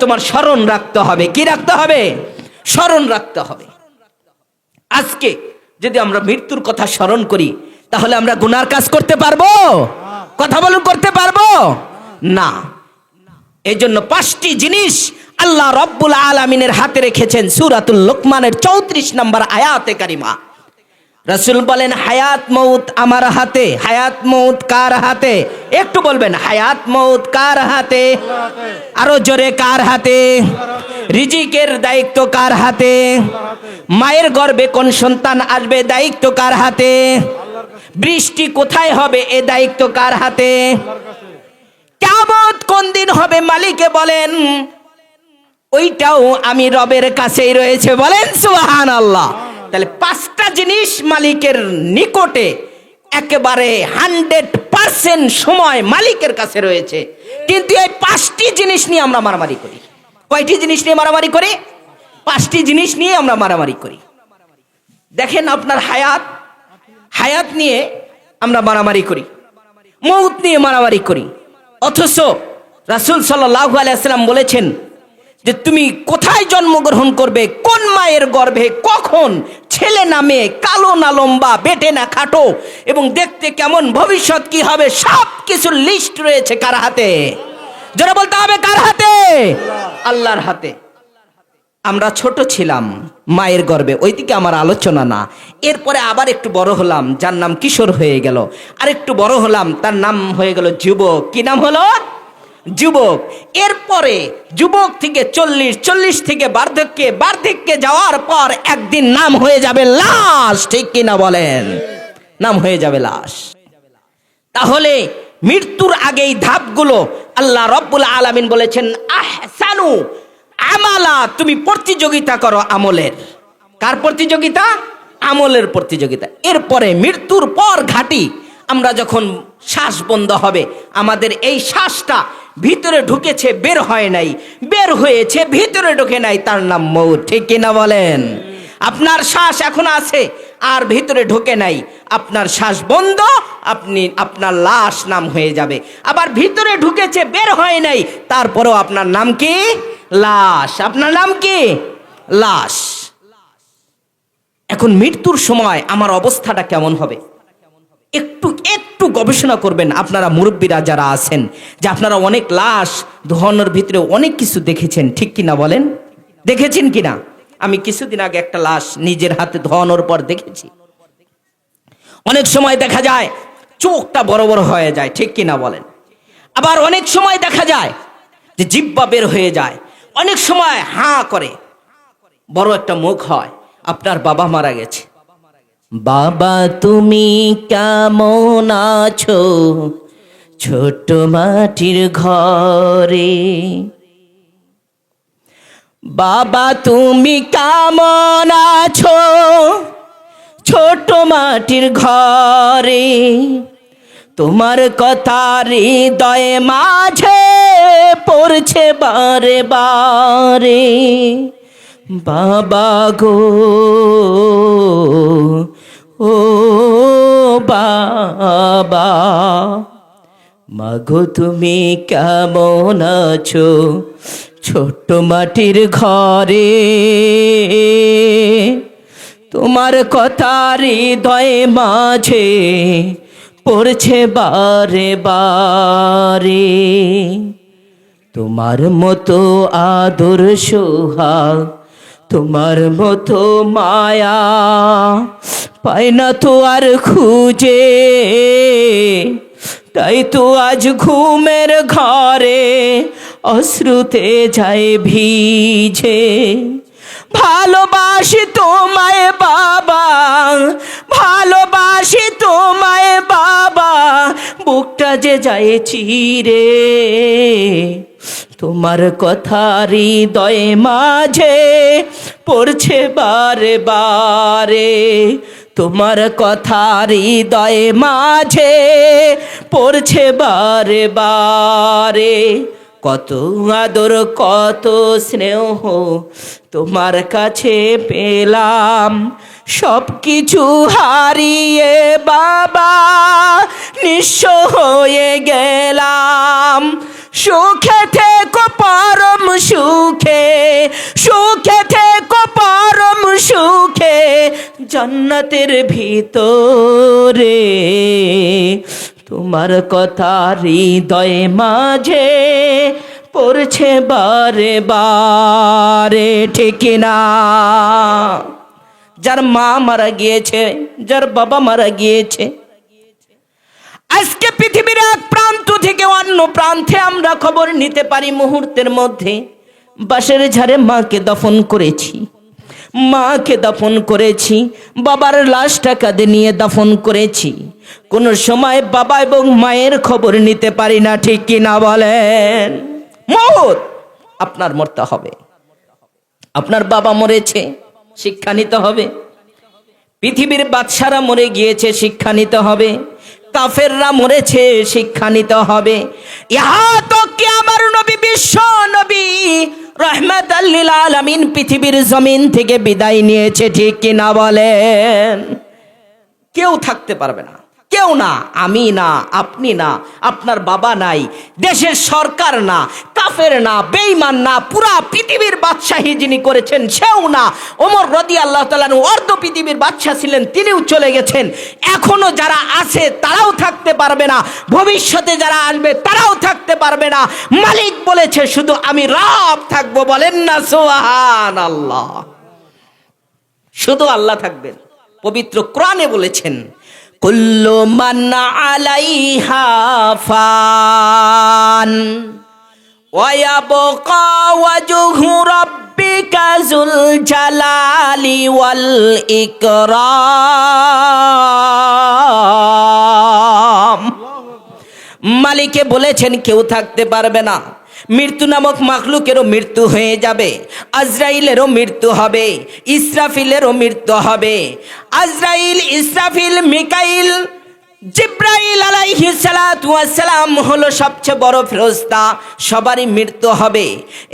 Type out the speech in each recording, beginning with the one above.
তোমার স্মরণ রাখতে হবে। কি রাখতে হবে? স্মরণ রাখতে হবে। আজকে যদি আমরা মৃত্যুর কথা স্মরণ করি তাহলে আমরা গুনার কাজ করতে পারবো? কথা বলুন, করতে পারবো না। এই জন্য 5টি জিনিস আল্লাহ রব্বুল আলামিনের হাতে রেখেছেন সূরাতুল লোকমানের 34 নম্বর আয়াতে কারিমা। রাসূল বলেন, হায়াত মউত আমার হাতে। হায়াত মউত কার হাতে? একটু বলবেন, হায়াত মউত কার হাতে? আরো জোরে, কার হাতে? রিজিকের দায়িত্ব কার হাতে? মায়ের গর্ভে কোন সন্তান আসবে, দায়িত্ব কার হাতে? বৃষ্টি কোথায় হবে, এ দায়িত্ব কার হাতে? কিয়ামত কোন দিন হবে, মালিকে বলেন, ওইটাও আমি রবের কাছেই রয়েছে। বলেন সুবহানাল্লাহ। তাহলে 5টা জিনিস মালিকের নিকটে একেবারে 100% সময় মালিকের কাছে রয়েছে। কিন্তু এই 5টি জিনিস নিয়ে আমরা মারামারি করি। কয়টি জিনিস নিয়ে মারামারি করি? 5টি জিনিস নিয়ে আমরা মারামারি করি। দেখেন, আপনার হায়াত নিয়ে আমরা মারামারি করি, মউত নিয়ে মারামারি করি। অথচ রাসূল সাল্লাল্লাহু আলাইহি ওয়াসাল্লাম বলেছেন যে তুমি কোথায় জন্মগ্রহণ করবে, কোন মায়ের গর্ভে, কখন, ছেলে না মেয়ে, কালো না লম্বা, বেটে না খাটো, এবং দেখতে কেমন, ভবিষ্যৎ কি হবে, সব কিছু লিস্ট রয়েছে কার হাতে? যারা বলতে হবে কার হাতে? আল্লাহর হাতে। আমরা ছোট ছিলাম মায়ের গর্ভে, ওইদিকে আমার আলোচনা না। এরপরে আবার একটু বড় হলাম, যার নাম কিশোর হয়ে গেল। আর একটু বড় হলাম, তার নাম হয়ে গেল যুবক। কি নাম হলো? যুবক। এরপরে যুবক থেকে 40 থেকে বার্ধক্যে যাওয়ার পর একদিন নাম হয়ে যাবে লাশ। ঠিক কিনা বলেন? নাম হয়ে যাবে লাশ। তাহলে মৃত্যুর আগেই ধাপগুলো আল্লাহ রব্বুল আলামিন বলেছেন, আহসানু আমালা, তুমি প্রতিযোগিতা করো আমলের। কার প্রতিযোগিতা? আমলের প্রতিযোগিতা। এরপরে মৃত্যুর পর ঘাটি, আমরা যখন শ্বাস বন্ধ হবে, আমাদের এই শ্বাসটা ভিতরে ঢুকেছে, বের হয় নাই, বের হয়েছে, ভিতরে ঢুকে নাই, তার নাম মউত। ঠিক কিনা বলেন? আপনার শ্বাস এখন আছে আর ভিতরে ঢোকে নাই, আপনার শ্বাস বন্ধ, আপনার লাশ নাম হয়ে যাবে। আবার ভিতরে ঢুকেছে, বের হয় নাই, তারপরেও আপনার নাম কি? লাশ। আপনার নাম কি? লাশ। এখন মৃত্যুর সময় আমার অবস্থাটা কেমন হবে? একটু গবেষণা করবেন আপনারা মুরব্বীরা যারা আছেন, যে আপনারা অনেক লাশ ধোয়ানোর ভিতরে অনেক কিছু দেখেছেন। ঠিক কিনা বলেন? দেখেছেন কিনা? আমি কিছুদিন আগে একটা লাশ নিজের হাতে ধোয়ানোর পর দেখেছি। অনেক সময় দেখা যায় চোখটা বড় বড় হয়ে যায়। ঠিক কিনা বলেন? আবার অনেক সময় দেখা যায় যে জিহ্বা বের হয়ে যায়, অনেক সময় হাঁ করে, বড় একটা মুখ হয়। আপনার বাবা মারা গেছে। বাবা তুমি কেমন আছো ছোট মাটির ঘরে? বাবা তুমি কেমন আছো ছোট মাটির ঘরে? তোমার কথা হৃদয়ে মাঝে পড়ছে বারে বারে। বাবা গো, ও বাবা, মাগো তুমি কেমন আছো ছোট্ট মাটির ঘরে? তোমার কথা হৃদয়ে মাঝে পড়ছে বারে বারে। তোমার মতো আদর সোহাগ, তোমার মতো মায়া পাই না তো আর খুঁজে। তাই তো আজ ঘুমের ঘরে অশ্রুতে যায় ভিজে। ভালোবাসি তোমায় বাবা, ভালোবাসি তোমায় বাবা, বুকটা যে যায় চিরে। তোমার কথা হৃদয়ে মাঝে পড়ছে বারে বারে। তোমার কথা হৃদয়ে মাঝে পড়ছে বারে বারে। কত আদর কত স্নেহ তোমার কাছে পেলাম, সব কিছু হারিয়ে বাবা নিঃস্ব হয়ে গেলাম। সুখে থেকো পরম সুখে, সুখে থেকো পরম সুখে জান্নাতের ভিতরে। তোমার কথা হৃদয়ে মাঝে পড়ছে বারে বারে, ঠিক না? যার মা মারা গিয়েছে, যার বাবা মারা গিয়েছে, আজকে পৃথিবীর এক প্রান্ত থেকে অন্য প্রান্তে আমরা খবর নিতে পারি মুহূর্তের মধ্যে। বাঁশের ঝাড়ে মাকে দফন করেছি, মাকে দফন করেছি, বাবার লাশটা কাঁধে নিয়ে দফন করেছি। কোন সময় বাবা এবং মায়ের খবর নিতে পারি না, ঠিক কি না বলেন? মওত, আপনার মরতে হবে। আপনার বাবা মরেছে, শিক্ষা নিতে হবে। পৃথিবীর বাদশারা মরে গিয়েছে, শিক্ষা নিতে হবে। কাফেররা মরেছে, শিক্ষা নিতে হবে। ইহা তো কি আমার নবী, বিশ্ব নবী রাহমাতাল লিল আলামিন পৃথিবীর জমিন থেকে বিদায় নিয়েছে, ঠিক কি না বলেন? কেউ থাকতে পারবে না, কেউ না। আমি না, আপনি না, আপনার বাবা নাই, দেশের সরকার না, কাফের না, বেঈমান না, পুরা পৃথিবীর বাদশাহী যিনি করেছেন সেও না। ওমর রাদিয়াল্লাহু তাআলা অর্ধ পৃথিবীর বাদশা ছিলেন, তিনিও চলে গেছেন। এখনো যারা আছে তারাও থাকতে পারবে না, ভবিষ্যতে যারা আসবে তারাও থাকতে পারবে না। মালিক বলেছে শুধু আমি রব থাকবো, বলেন না সুবহানাল্লাহ। শুধু আল্লাহ থাকবেন। পবিত্র কোরআনে বলেছেন কুল্লু মান আলাইহা ফান ওয়া ইয়াবকা ওয়াজহু রাব্বিকা যুল জালালি ওয়াল ইকরাম। মালিকে বলেছেন কেউ থাকতে পারবে না। মৃত্যু নামক মাখলুকেরও মৃত্যু হয়ে যাবে, আজরাইলেরও মৃত্যু হবে, ইসরাফিলেরও মৃত্যু হবে। আজরাইল, ইসরাফিল, মিকাইল, জিব্রাইল আলাইহিস সালাতু ওয়াস সালাম হলো সবচেয়ে বড় ফেরেশতা। সবারই মৃত্যু হবে,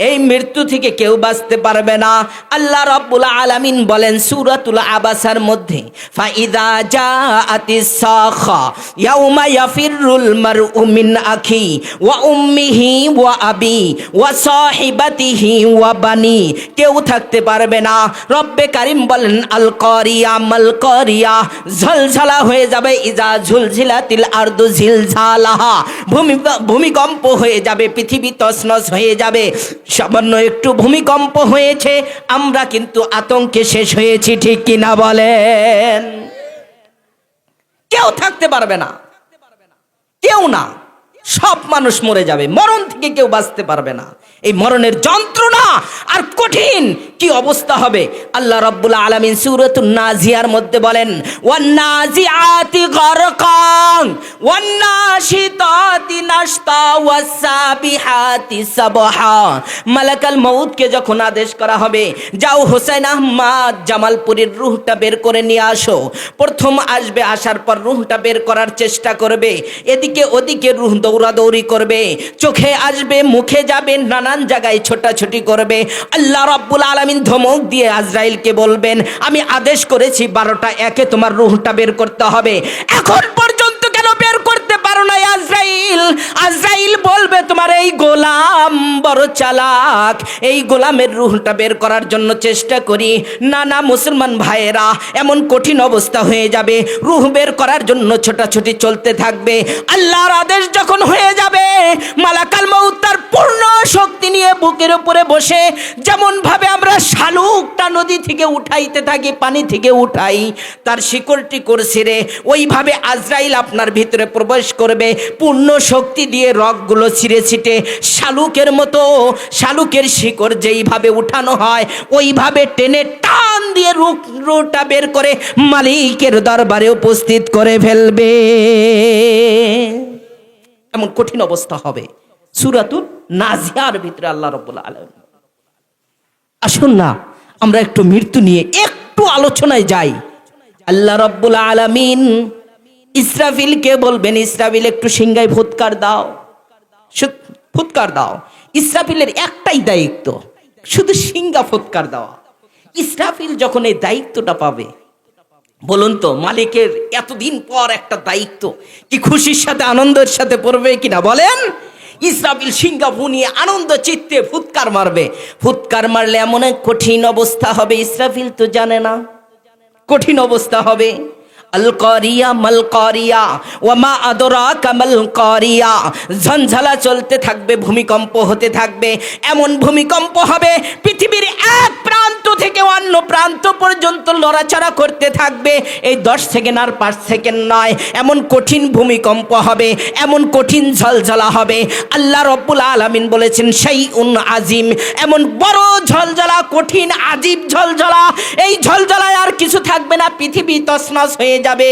এই মৃত্যু থেকে কেউ বাঁচতে পারবে না। আল্লাহ রাব্বুল আলামিন বলেন সূরাতুল আবাসার মধ্যে, ফাইদা জাআতিস সাখা ইয়াউমা ইয়াফিরুল মারউ মিন আখি ওয়া উম্মিহি ওয়া আবি ওয়া সাহিবাতিহি ওয়া বানি। কেউ থাকতে পারবে না। রব্বে কারীম বলেন আল কারিয়া মাল কারিয়া, ঝলঝলা হয়ে যাবে। ইজা ঝুলঝিলাতিল আরদু জিলঝালাহা, ভূমিকম্প হয়ে যাবে, পৃথিবী তছনছ হয়ে যাবে। সামান্য একটু ভূমিকম্প হয়েছে, আমরা কিন্তু আতঙ্কে শেষ হয়েছি, ঠিক কি না বলেন? কেউ থাকতে পারবে না, কেউ না। সব মানুষ মরে যাবে, মরণ থেকে কেউ বাঁচতে পারবে না। এই মরণের যন্ত্রণা আর কঠিন কি অবস্থা হবে। আল্লাহ রাব্বুল আলামিন সূরাতুন নাজিয়ার মধ্যে বলেন ওয়ান নাজিআতি গারকান ওয়ান নাশিতাতি নাশতা ওয়াস সাবিহাতি সাবহা। মালাকাল মউতকে যখন আদেশ করা হবে, যাও হোসেন আহমদ জামালপুরের রূহটা বের করে নিয়ে আসো। প্রথম আসবে, আসার পর রূহটা বের করার চেষ্টা করবে, এদিকে ওদিকে রূহ দৌড়াদৌড়ি করবে, চোখে আসবে, মুখে যাবে, নানান জায়গায় ছোটাছুটি করবে। আল্লাহ রাব্বুল আলামিন ধমক দিয়ে আজরাইলকে বলবেন আমি আদেশ করেছি 12টা একে তোমার রূহটা বের করতে হবে, এখন পর্যন্ত কেন বের করতে পারো না আজরাইল? আজরাইল বলবে তোমার এই গোলাম বড় চালাক, এই গোলামের রূহটা বের করার জন্য চেষ্টা করি। না না মুসলমান ভাইয়েরা, এমন কঠিন অবস্থা হয়ে যাবে, রূহ বের করার জন্য ছোটাছুটি চলতে থাকবে। আল্লাহর আদেশ যখন হয়ে যাবে, মালাকাল মউত তার পূর্ণ শক্তি নিয়ে বুকের উপরে বসে, যেমন ভাবে আমরা শালুকটা নদী থেকে উঠাইতে থাকি, পানি থেকে উঠাই, তার শিকড়টি করছিরে, ওইভাবে আজরাইল আপনার ভিতরে প্রবেশ করবে, পূর্ণ শক্তি দিয়ে রগগুলো ছিঁড়ে ছিটে শালুকের মতো, শালুকের শিকড় যেইভাবে উঠানো হয় ওইভাবে টেনে টান দিয়ে রূহটা বের করে মালিকের দরবারে উপস্থিত করে ফেলবে। এমন কঠিন অবস্থা হবে। সূরাতুন নাজিয়ার ভিতরে আল্লাহ রাব্বুল আলামিন। আসুন না আমরা একটু মৃত্যু নিয়ে একটু আলোচনায় যাই। আল্লাহ রাব্বুল আলামিন ইসরাফিলকে বলবেন, ইসরাফিল একটু সিংহায় ফুৎকার দাও, ফুৎকার দাও। ইসরাফিলের একটাই দায়িত্ব, শুধু সিংহা ফুৎকার দেওয়া। ইসরাফিল যখন এই দায়িত্বটা পাবে, বলুন তো, মালিকের এতদিন পর একটা দায়িত্ব কি খুশির সাথে আনন্দের সাথে পড়বে কিনা বলেন? ইসরাফিল সিংহা নিয়ে আনন্দ চিত্তে ফুৎকার মারবে। ফুৎকার মারলে এমন এক কঠিন অবস্থা হবে, ইসরাফিল তো জানে না, কঠিন অবস্থা হবে। আল কারিয়া মাল কারিয়া ওয়া মা আদরাকা মাল কারিয়া। ঝঞ্ঝালা চলতে থাকবে, ভূমিকম্প হতে থাকবে। এমন ভূমিকম্প হবে পৃথিবীর এক প্রান্ত থেকে অন্য প্রান্ত পর্যন্ত লড়াচড়া করতে থাকবে। এই 10 সেকেন্ড আর 5 সেকেন্ড নয়, এমন কঠিন ভূমিকম্প হবে, এমন কঠিন ঝলঝলা হবে। আল্লাহ রব্বুল আলামিন বলেছেন শাইউন আজিম, এমন বড় ঝলঝলা, কঠিন আজীব ঝলঝলা। এই ঝলঝলায় আর কিছু থাকবে না, পৃথিবী তছনছ হয়ে যাবে।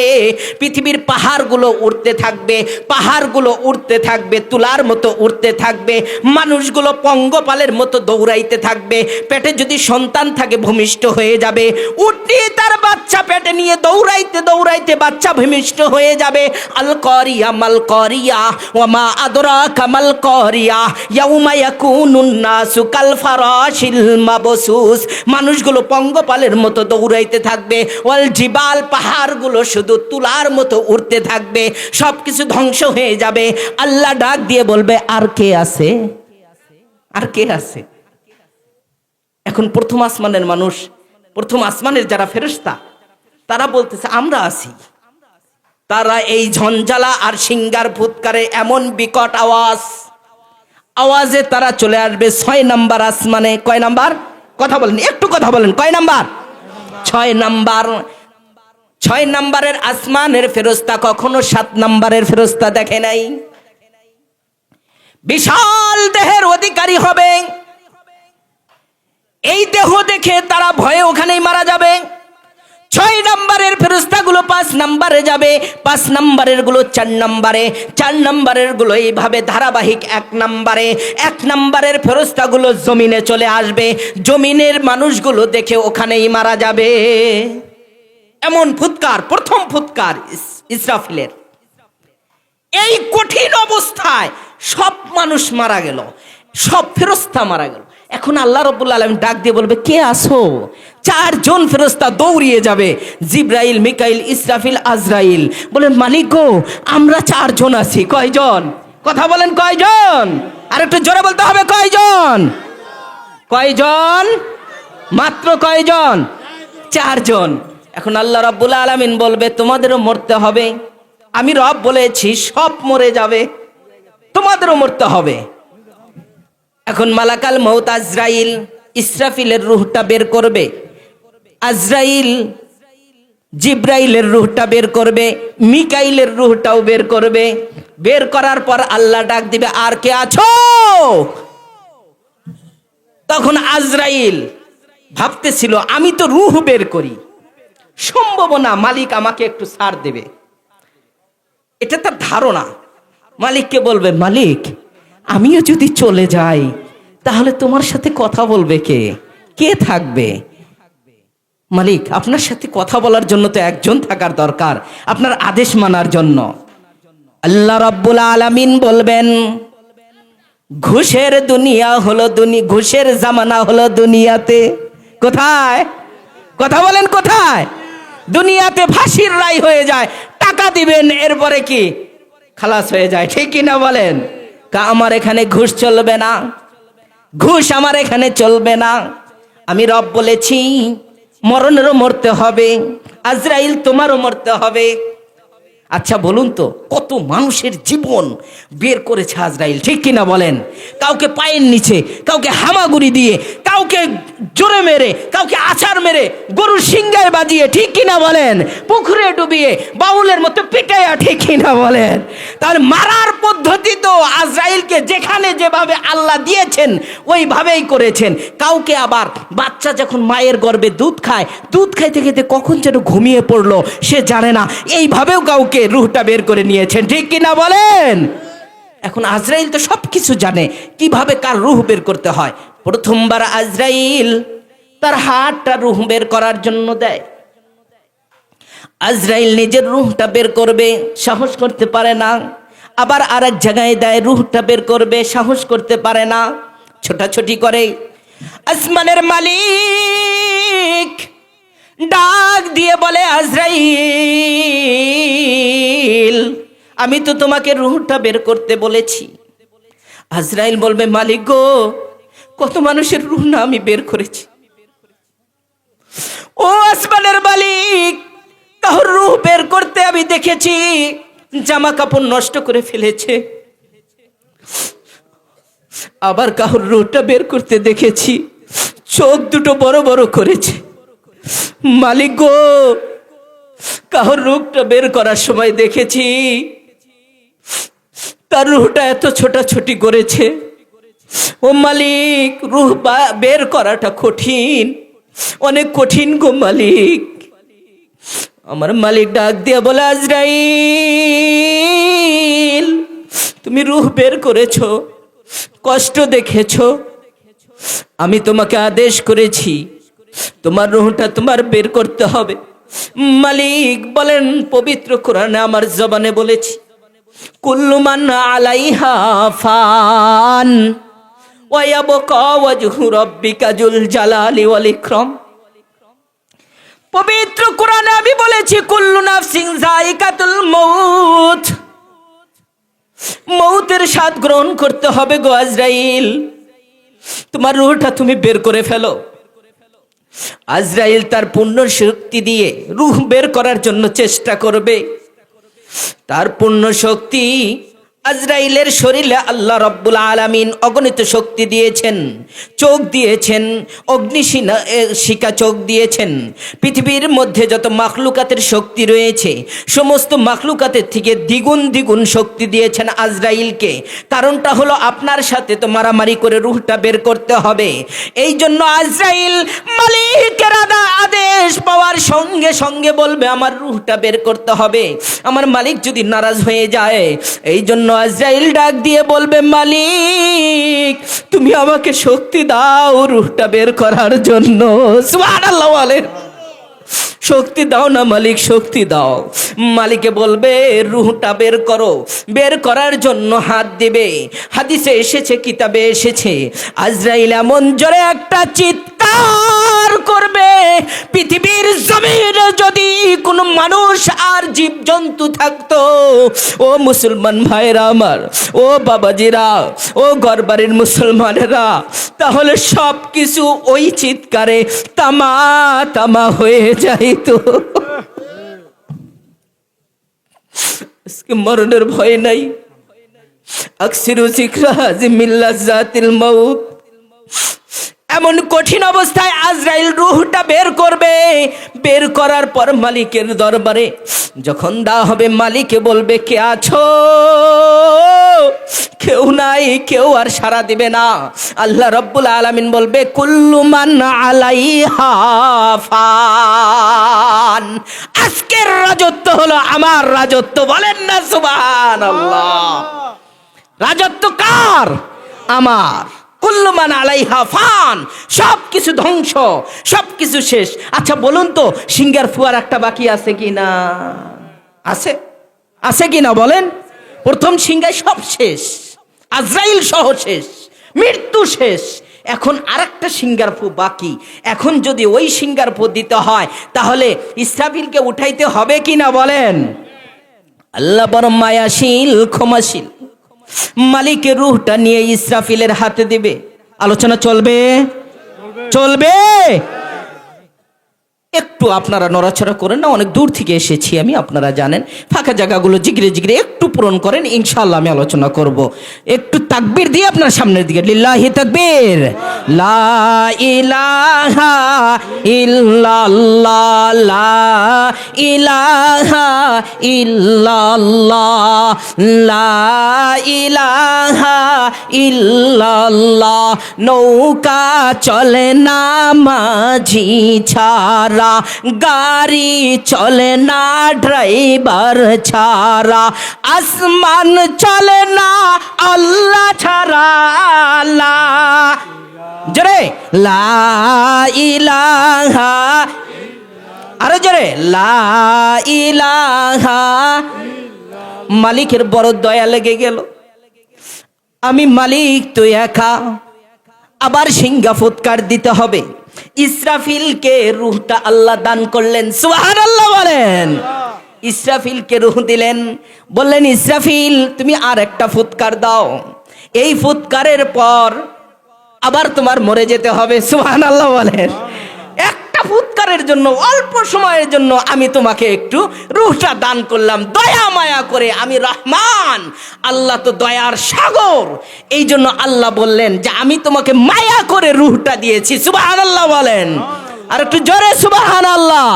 পৃথিবীর পাহাড়গুলো উড়তে থাকবে, পাহাড়গুলো উড়তে থাকবে, তুলার মতো উড়তে থাকবে। মানুষগুলো পঙ্গপালের মতো দৌড়াইতে থাকবে। পেটে যদি সন্তান থাকে ভূমিষ্ঠ হয়ে যাবে। উটনি তার বাচ্চা পেটে নিয়ে দৌড়াইতে দৌড়াইতে বাচ্চা ভূমিষ্ঠ হয়ে যাবে। আল কারিয়া মাল কারিয়া ওয়া মা আদরাকা মাল কারিয়া ইয়াউমা ইয়াকুনুন নাসু কাল ফারাশিল মাবসুস। মানুষগুলো পঙ্গপালের মতো দৌড়াইতে থাকবে। ওয়াল জিবাল, পাহাড়গুলো শুধু তুলার মতো উড়তে থাকবে, সব কিছু ধ্বংস হয়ে যাবে। আল্লাহ ডাক দিয়ে বলবে, আর কে আছে? আর কে আছে? এখন প্রথম আসমানের মানুষ, প্রথম আসমানের যারা ফেরেশতা, তারা বলতেছে আমরা আছি। তারা এই ঝঞ্ঝালা আর সিংহার ফুৎকারে এমন বিকট আওয়াজে তারা চলে আসবে 6 নাম্বার আসমানে। কয় নাম্বার? কথা বলেন, একটু কথা বলেন, কয় নাম্বার? 6 নাম্বার। 6 নাম্বারের আসমানের ফেরেশতা কখনো 7 নাম্বারের ফেরেশতা দেখে নাই। বিশাল দেহের অধিকারী হবে। এই দেহ দেখে তারা ভয়ে ওখানেই মারা যাবে। 6 নাম্বারের ফেরেশতাগুলো 5 নাম্বারে যাবে, 5 নাম্বারের গুলো 4 নাম্বারে, 4 নাম্বারের গুলো এইভাবে ধারাবাহিক 1 নাম্বারে। 1 নাম্বারের ফেরেশতাগুলো জমিনে চলে আসবে। জমিনের মানুষগুলো দেখে ওখানেই মারা যাবে। এমন ফুৎকার, প্রথম ফুৎকার ইসরাফিলের। এই কঠিন অবস্থায় সব মানুষ মারা গেল, সব ফেরেশতা মারা গেল। এখন আল্লাহ রাব্বুল আলামিন ডাক দিয়ে বলবে, কে আসো? 4 জন ফেরেশতা দৌড়িয়ে যাবে, জিবরাইল, মিকাইল, ইসরাফিল, আজরাইল। বলে, মালিক গো, আমরা 4 জন আছি। কয়জন? কথা বলেন, কয়জন? আর একটু জোরে বলতে হবে, কয়জন? কয়জন? মাত্র কয়জন? 4 জন। এখন আল্লাহ রাব্বুল আলামিন বলবে, তোমাদেরও মরতে হবে। আমি রব বলেছি সব মরে যাবে, তোমাদেরও মরতে হবে। এখন মালাকাল মউত আজরাইল ইসরাফিলের রূহটা বের করবে। আজরাইল জিব্রাইলের রূহটা বের করবে, মিকাইলের রূহটাও বের করবে। বের করার পর আল্লাহ ডাক দিবে, আর কে আছো? তখন আজরাইল ভাবতেছিল, আমি তো রূহ বের করি, সম্ভব না মালিক আমাকে একটু ছাড় দেবে, এটা তার ধারণা। মালিককে বলবে, মালিক আমিও যদি চলে যাই তাহলে তোমার সাথে কথা বলবে কে? কে থাকবে? মালিক, আপনার সাথে কথা বলার জন্য তো একজন থাকার দরকার, আপনার আদেশ মানার জন্য। আল্লাহ রাব্বুল আলামিন বলবেন, ঘুষের দুনিয়া হলো ঘুষের জামানা হলো দুনিয়াতে। কোথায়? কথা বলেন, কোথায়? দুনিয়াতে ফাঁসির রায় হয়ে যায়, টাকা দিবেন, এরপরে কি খালাস হয়ে যায়, ঠিক কিনা বলেন? আমার এখানে ঘুষ চলবে না, ঘুষ আমার এখানে চলবে না। আমি রব বলেছি মরণেরও মরতে হবে, আজরাইল তোমারও মরতে হবে। আচ্ছা বলুন তো, কত মানুষের জীবন বের করেছে আজরাইল, ঠিক কিনা বলেন? কাউকে পায়ের নিচে, কাউকে হামাগুড়ি দিয়ে, কাউকে জোরে মেরে, কাউকে আছাড় মেরে, গরুর সিংগায় বাজিয়ে, ঠিক কিনা বলেন? পুকুরে ডুবিয়ে, বাউলের মতো পিটাইয়া, ঠিক কিনা বলেন? তাহলে মারার পদ্ধতি তো আজরাইলকে যেখানে যেভাবে আল্লাহ দিয়েছেন ওইভাবেই করেছেন। কাউকে আবার বাচ্চা যখন মায়ের গর্ভে দুধ খায়, দুধ খাইতে খেতে কখন যেন ঘুমিয়ে পড়লো সে জানে না, এইভাবেও কাউকে রূহটা বের করে নিয়েছেন, ঠিক কিনা বলেন? এখন আজরাইল তো সবকিছু জানে কিভাবে কার রূহ বের করতে হয়। প্রথমবার আজরাইল তার হাতটা রূহ বের করার জন্য দেয়। আজরাইল নিজের রূহটা বের করবে, সাহস করতে পারে না। আবার আরেক জায়গায় দেয়, রূহটা বের করবে, সাহস করতে পারে না, ছোটাছুটি করে। আসমানের মালিক ডাক দিয়ে বলে, আজরাইল, আমি তো তোমাকে রূহটা বের করতে বলেছি। আজরাইল বলবে, মালিক গো, কত মানুষের রূহ না আমি বের করেছি। ও আসমানের মালিক, কারোর রূহ বের করতে আমি দেখেছি জামা কাপড় নষ্ট করে ফেলেছে, আবার কারোর রূহটা বের করতে দেখেছি চোখ দুটো বড় বড় করেছে। মালিক গো, কারোর রূহটা বের করার সময় দেখেছি তার রূহটা এত ছোটাছুটি করেছে। ও মালিক, রূহ বের করাটা কঠিন, অনেক কঠিন গো মালিক। আমার মালিক ডাক দিয়ে বলে, আজরাইল, তুমি রূহ বের করেছো, কষ্ট দেখেছো, আমি তোমাকে আদেশ করেছি তোমার রূহটা তোমার বের করতে হবে। মালিক বলেন, পবিত্র কোরআনে আমার জবানে বলেছি, কুল্লু মান আলাইহা ফান ওয়া ইয়াবকা ওয়াজহু রাব্বিকা যুল জালালি ওয়াল ইকরাম। পবিত্র কোরআনে আমি বলেছি, কুল্লু নাফসিন যায়িকাতুল মউত, মউতের স্বাদ গ্রহণ করতে হবে গো আজরাইল, তোমার রূহটা তুমি বের করে ফেলো। আজরাইল তার পূর্ণ শক্তি দিয়ে রূহ বের করার জন্য চেষ্টা করবে। তার পূর্ণ শক্তি আজরাইলের শরীরে আল্লাহ রাব্বুল আলামিন অগণিত শক্তি দিয়েছেন, চোখ দিয়েছেন, শিকা চোখ দিয়েছেন। পৃথিবীর মধ্যে যত মাখলুকাতের শক্তি রয়েছে সমস্ত মাখলুকাতের থেকে দ্বিগুণ দ্বিগুণ শক্তি দিয়েছেন আজরাইলকে। কারণটা হলো আপনার সাথে তো মারামারি করে রূহটা বের করতে হবে। এই জন্য আজরাইল মালিকের আদেশ পাওয়ার সঙ্গে সঙ্গে বলবে, আমার রূহটা বের করতে হবে। আমার মালিক যদি নারাজ হয়ে যায়, এই জন্য আজরাইল ডাক দিয়ে বলবে, মালিক তুমি আমাকে শক্তি দাও রূহটা বের করার জন্য। সুবহানাল্লাহ বলেন, শক্তি দাও না মালিক, শক্তি দাও। মালিকে বলবে, রূহটা বের করো। বের করার জন্য হাত দিবে। হাদিসে এসেছে, কিতাবে এসেছে, আজরাইল এমন জোরে একটা চিৎকার করবে, পৃথিবীর জমিনে যদি কোনো মানুষ আর জীবজন্তু থাকতো, ও মুসলমান ভাইরা আমার, ও বাবাজিরা, ও ঘরবাড়ির মুসলমানেরা, তাহলে সব কিছু ওই চিৎকারে তামা তামা হয়ে যাইতো। আজকে মরণের ভয় নাই। আকসিরু যিকরা হাযিমিল লাযাতিল মাউত। এমন কঠিন অবস্থায় আজরাইল রূহটা বের করবে। বের করার পর মালিকের দরবারে যখন দেওয়া হবে, মালিকে বলবে, কে আছো? কেউ নাই, কেউ আর সাড়া দিবে না। আল্লাহ রাব্বুল আলামিন বলবে, কুল্লু মান আলাইহা ফান। আজকের রাজত্ব হলো আমার রাজত্ব, বলেন না সুবহানাল্লাহ। রাজত্ব কার? আমার। কুল্লু মান আলাইহা ফান, সব কিছু ধ্বংস, সব কিছু শেষ। আচ্ছা বলুন তো, সিঙ্গার ফুয়ার একটা বাকি আছে কি না? আছে, আছে কি না বলেন? প্রথম সিঙ্গায় সব শেষ, আজরাইল সহ শেষ, মৃত্যু শেষ। এখন আরেকটা সিঙ্গার ফু বাকি। এখন যদি ওই সিঙ্গার ফু দিতে হয়, তাহলে ইসরাফিলকে উঠাইতে হবে কি না বলেন? আল্লাহ বড় মায়াশীল, ক্ষমাশীল। মালিকের রূহটা নিয়ে ইসরাফিলের হাতে দিবে। আলোচনা চলবে, চলবে। একটু আপনারা নড়াচড়া করেন না, অনেক দূর থেকে এসেছি আমি, আপনারা জানেন। ফাঁকা জায়গাগুলো জিগরে জিগরে একটু পূরণ করেন, ইনশাআল্লাহ আমি আলোচনা করব। একটু তাকবীর দিয়ে আপনার সামনের দিকে, লিল্লাহি তাকবীর, লা ইলাহা ইল্লাল্লাহ, লা ইলাহা ইল্লাল্লাহ, লা ইলাহা ইল্লাল্লাহ। নৌকা চলে না মাঝি ছাড়া, গাড়ি চলে না ড্রাইভার ছাড়া, আসমান চলে না আল্লাহ ছাড়া। জোরে লা ইলাহা, আরো জোরে লা ইলাহা। মালিকের বড় দয়া লেগে গেল, আমি মালিক তো একা, আবার সিঙ্গা ফুৎকার দিতে হবে। ইসরাফিলকে রূহটা আল্লাহ দান করলেন, সুবহানাল্লাহ বলেন। ইসরাফিলকে রূহ দিলেন, বললেন ইসরাফিল তুমি আর একটা ফুৎকার দাও, এই ফুৎকারের পর আবার তোমার মরে যেতে হবে, সুবহানাল্লাহ বলেন। একটা ফুৎকারের জন্য, অল্প সময়ের জন্য আমি তোমাকে একটু রূহটা দান করলাম, দয়া মায়া করে। আমি রহমান, আল্লাহ তো দয়ার সাগর, এই জন্য আল্লাহ বললেন যে আমি তোমাকে মায়া করে রূহটা দিয়েছি, সুবহানাল্লাহ বলেন। আর একটু জোরে সুবহানাল্লাহ।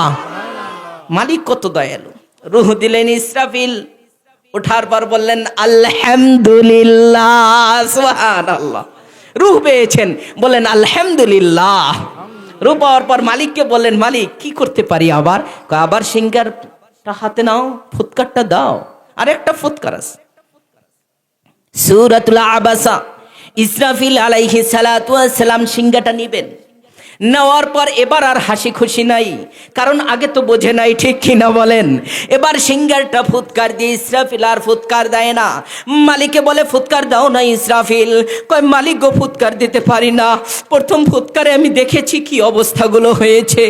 মালিক কত দয়ালু। রূহ দিলেন ইসরাফিল, ওঠার পর বললেন আলহামদুলিল্লাহ, সুবহানাল্লাহ। রূহ পেয়েছেন, বলেন আলহামদুলিল্লাহ। রূহ পাওয়ার পর মালিককে বললেন মালিক কি করতে পারি আবার? আবার সিঙ্গারটা হাতে নাও, ফুৎকারটা দাও। আর একটা ফুৎকার আছে সূরাতুল আবাসা, ইসরাফিল আলাইহিস সালাতু ওয়াস সালাম সিঙ্গাটা নিবেন, নেওয়ার পর এবার আর হাসি খুশি নাই, কারণ আগে তো বোঝে নাই, ঠিক কিনা বলেন। এবার সিঙ্গারটা ফুৎকার দিয়ে ইসরাফিল আর ফুৎকার দেয় না। মালিকে বলে ফুৎকার দাও না ইসরাফিল। কয় মালিক গো ফুৎকার দিতে পারি না, প্রথম ফুৎকারে আমি দেখেছি কি অবস্থাগুলো হয়েছে,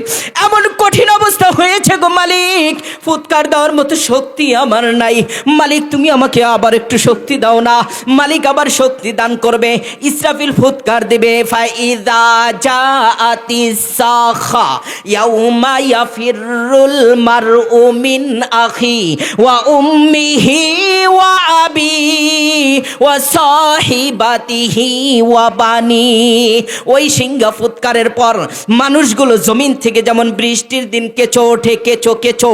এমন কঠিন অবস্থা হয়েছে গো মালিক, ফুৎকার দেওয়ার মতো শক্তি আমার নাই। মালিক তুমি আমাকে আবার একটু শক্তি দাও না। মালিক আবার শক্তি দান করবে, ইসরাফিল ফুৎকার দিবে। ফাইদা জা সাখা ইয়াউমা ইয়াফিরুল মারউ মিন আখি ওয়া উম্মিহি ওয়া আবি ওয়া সাহিবাতিহি ওয়া বানি। ওই সিঙ্গা ফুৎকারের পর মানুষগুলো জমিন থেকে যেমন বৃষ্টির দিন কেঁচো ওঠে, কেঁচো কেঁচো,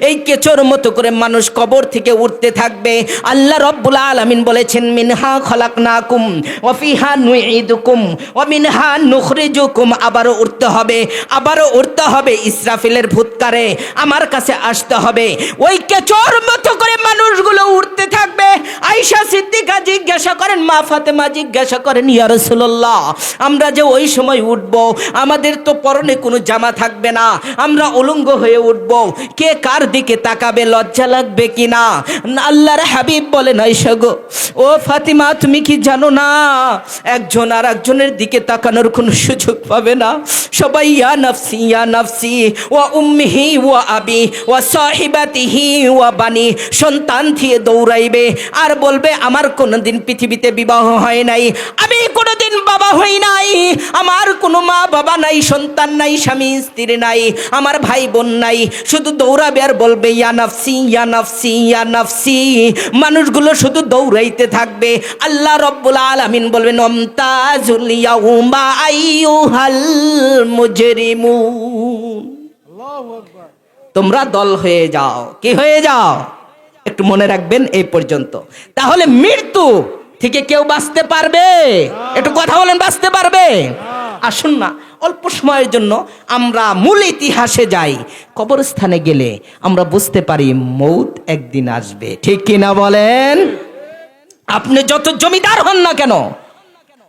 এই কেঁচোর মতো করে মানুষ কবর থেকে উঠতে থাকবে। আল্লাহ রব্বুল আলামিন বলেছেন মিনহা খলাকনাকুম ওয়া ফিহা নুঈদুকুম ওয়া মিনহা নুখরিজুকুম। আবারও উঠতে হবে, আবারও উঠতে হবে। ইসরাফিলের ফুৎকারে আমার কাছে আসতে হবে। ওই কেচোর মতো করে মানুষগুলো উঠতে থাকবে। আয়েশা সিদ্দিকা জিজ্ঞাসা করেন, মা ফাতেমা জিজ্ঞাসা করেন, ইয়া রাসূলুল্লাহ আমরা যে ওই সময় উঠব, আমাদের তো পরনে কোনো জামা থাকবে না, আমরা উলঙ্গ হয়ে উঠব, কে কার দিকে তাকাবে, লজ্জা লাগবে কিনা? আল্লাহর হাবিব বলেন, আয়েশা গো, ও ফাতিমা তুমি কি জানো না একজন আর একজনের দিকে তাকানোর কোনো সুযোগ পাবে না। সবাই ইয়া নাফসি ইয়া নাফসি ওয়া উম্মিহি ওয়া আবি ওয়া সাহিবাতিহি ওয়া বানি, সন্তান দিয়ে দৌড়াইবে আর বলবে আমার কোনোদিন পৃথিবীতে বিবাহ হয় নাই, আমি কোনোদিন বাবা হই নাই, আমার কোনো মা বাবা নাই, সন্তান নাই, স্বামী স্ত্রী নাই, আমার ভাই বোন নাই, শুধু দৌড়াবে আর বলবে ইয়া নাফসি ইয়া নাফসি ইয়া নাফসি। মানুষগুলো শুধু দৌড়াইতে থাকবে। আল্লাহ রব্বুল আলামিন বলবেন আমতাজুল ইয়াউমা আইয়ুহাল মুজরিমুন, তোমরা দল হয়ে যাও। কি হয়ে যাও? একটু মনে রাখবেন এই পর্যন্ত। তাহলে মৃত্যু থেকে কেউ বাঁচতে পারবে? একটু কথা বলেন, বাঁচতে পারবে? আসুন না অল্প সময়ের জন্য আমরা মূল ইতিহাসে যাই। কবরস্থানে গেলে আমরা বুঝতে পারি মৌত একদিন আসবে, ঠিক কিনা বলেন? আপনি যত জমিদার হন না কেন,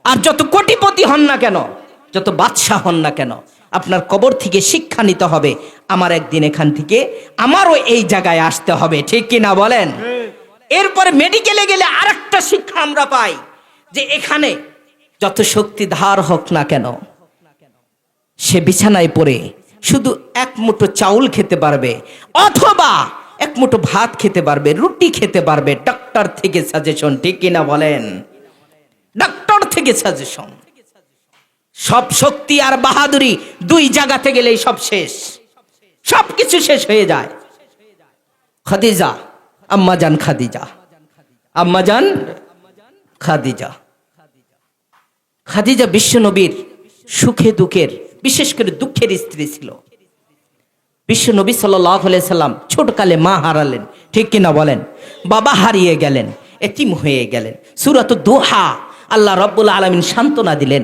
আর যত কোটিপতি হন না কেন, যত বাদশাহ হন না কেন, আপনার কবর থেকে শিক্ষা নিতে হবে, আমার একদিন এখান থেকে আমারও এই জায়গায় আসতে হবে, ঠিক কিনা বলেন? এরপরে মেডিকেলে গেলে আরেকটা শিক্ষা আমরা পাই যে এখানে যত শক্তিধর হোক না কেন, সে বিছানায় পড়ে শুধু এক মুঠো চাউল খেতে পারবে অথবা এক মুঠো ভাত খেতে পারবে, রুটি খেতে পারবে, ডাক্তার থেকে সাজেশন, ঠিক কিনা বলেন? ডাক্তার থেকে সাজেশন। সব শক্তি আর বাহাদুরি দুই জায়গাতে গেলেই সব শেষ, সব কিছু শেষ হয়ে যায়। খাদিজা, আম্মাজান খাদিজা, আম্মাজান খাদিজা, খাদিজা বিশ্বনবীর সুখে দুঃখের, বিশেষ করে দুঃখের স্ত্রী ছিল। বিশ্বনবী সাল্লাল্লাহু আলাইহি সাল্লাম ছোটকালে মা হারালেন, ঠিক কিনা বলেন? বাবা হারিয়ে গেলেন, এতিম হয়ে গেলেন। সূরাতুদ দুহা আল্লাহ রাব্বুল আলামিন সান্ত্বনা দিলেন।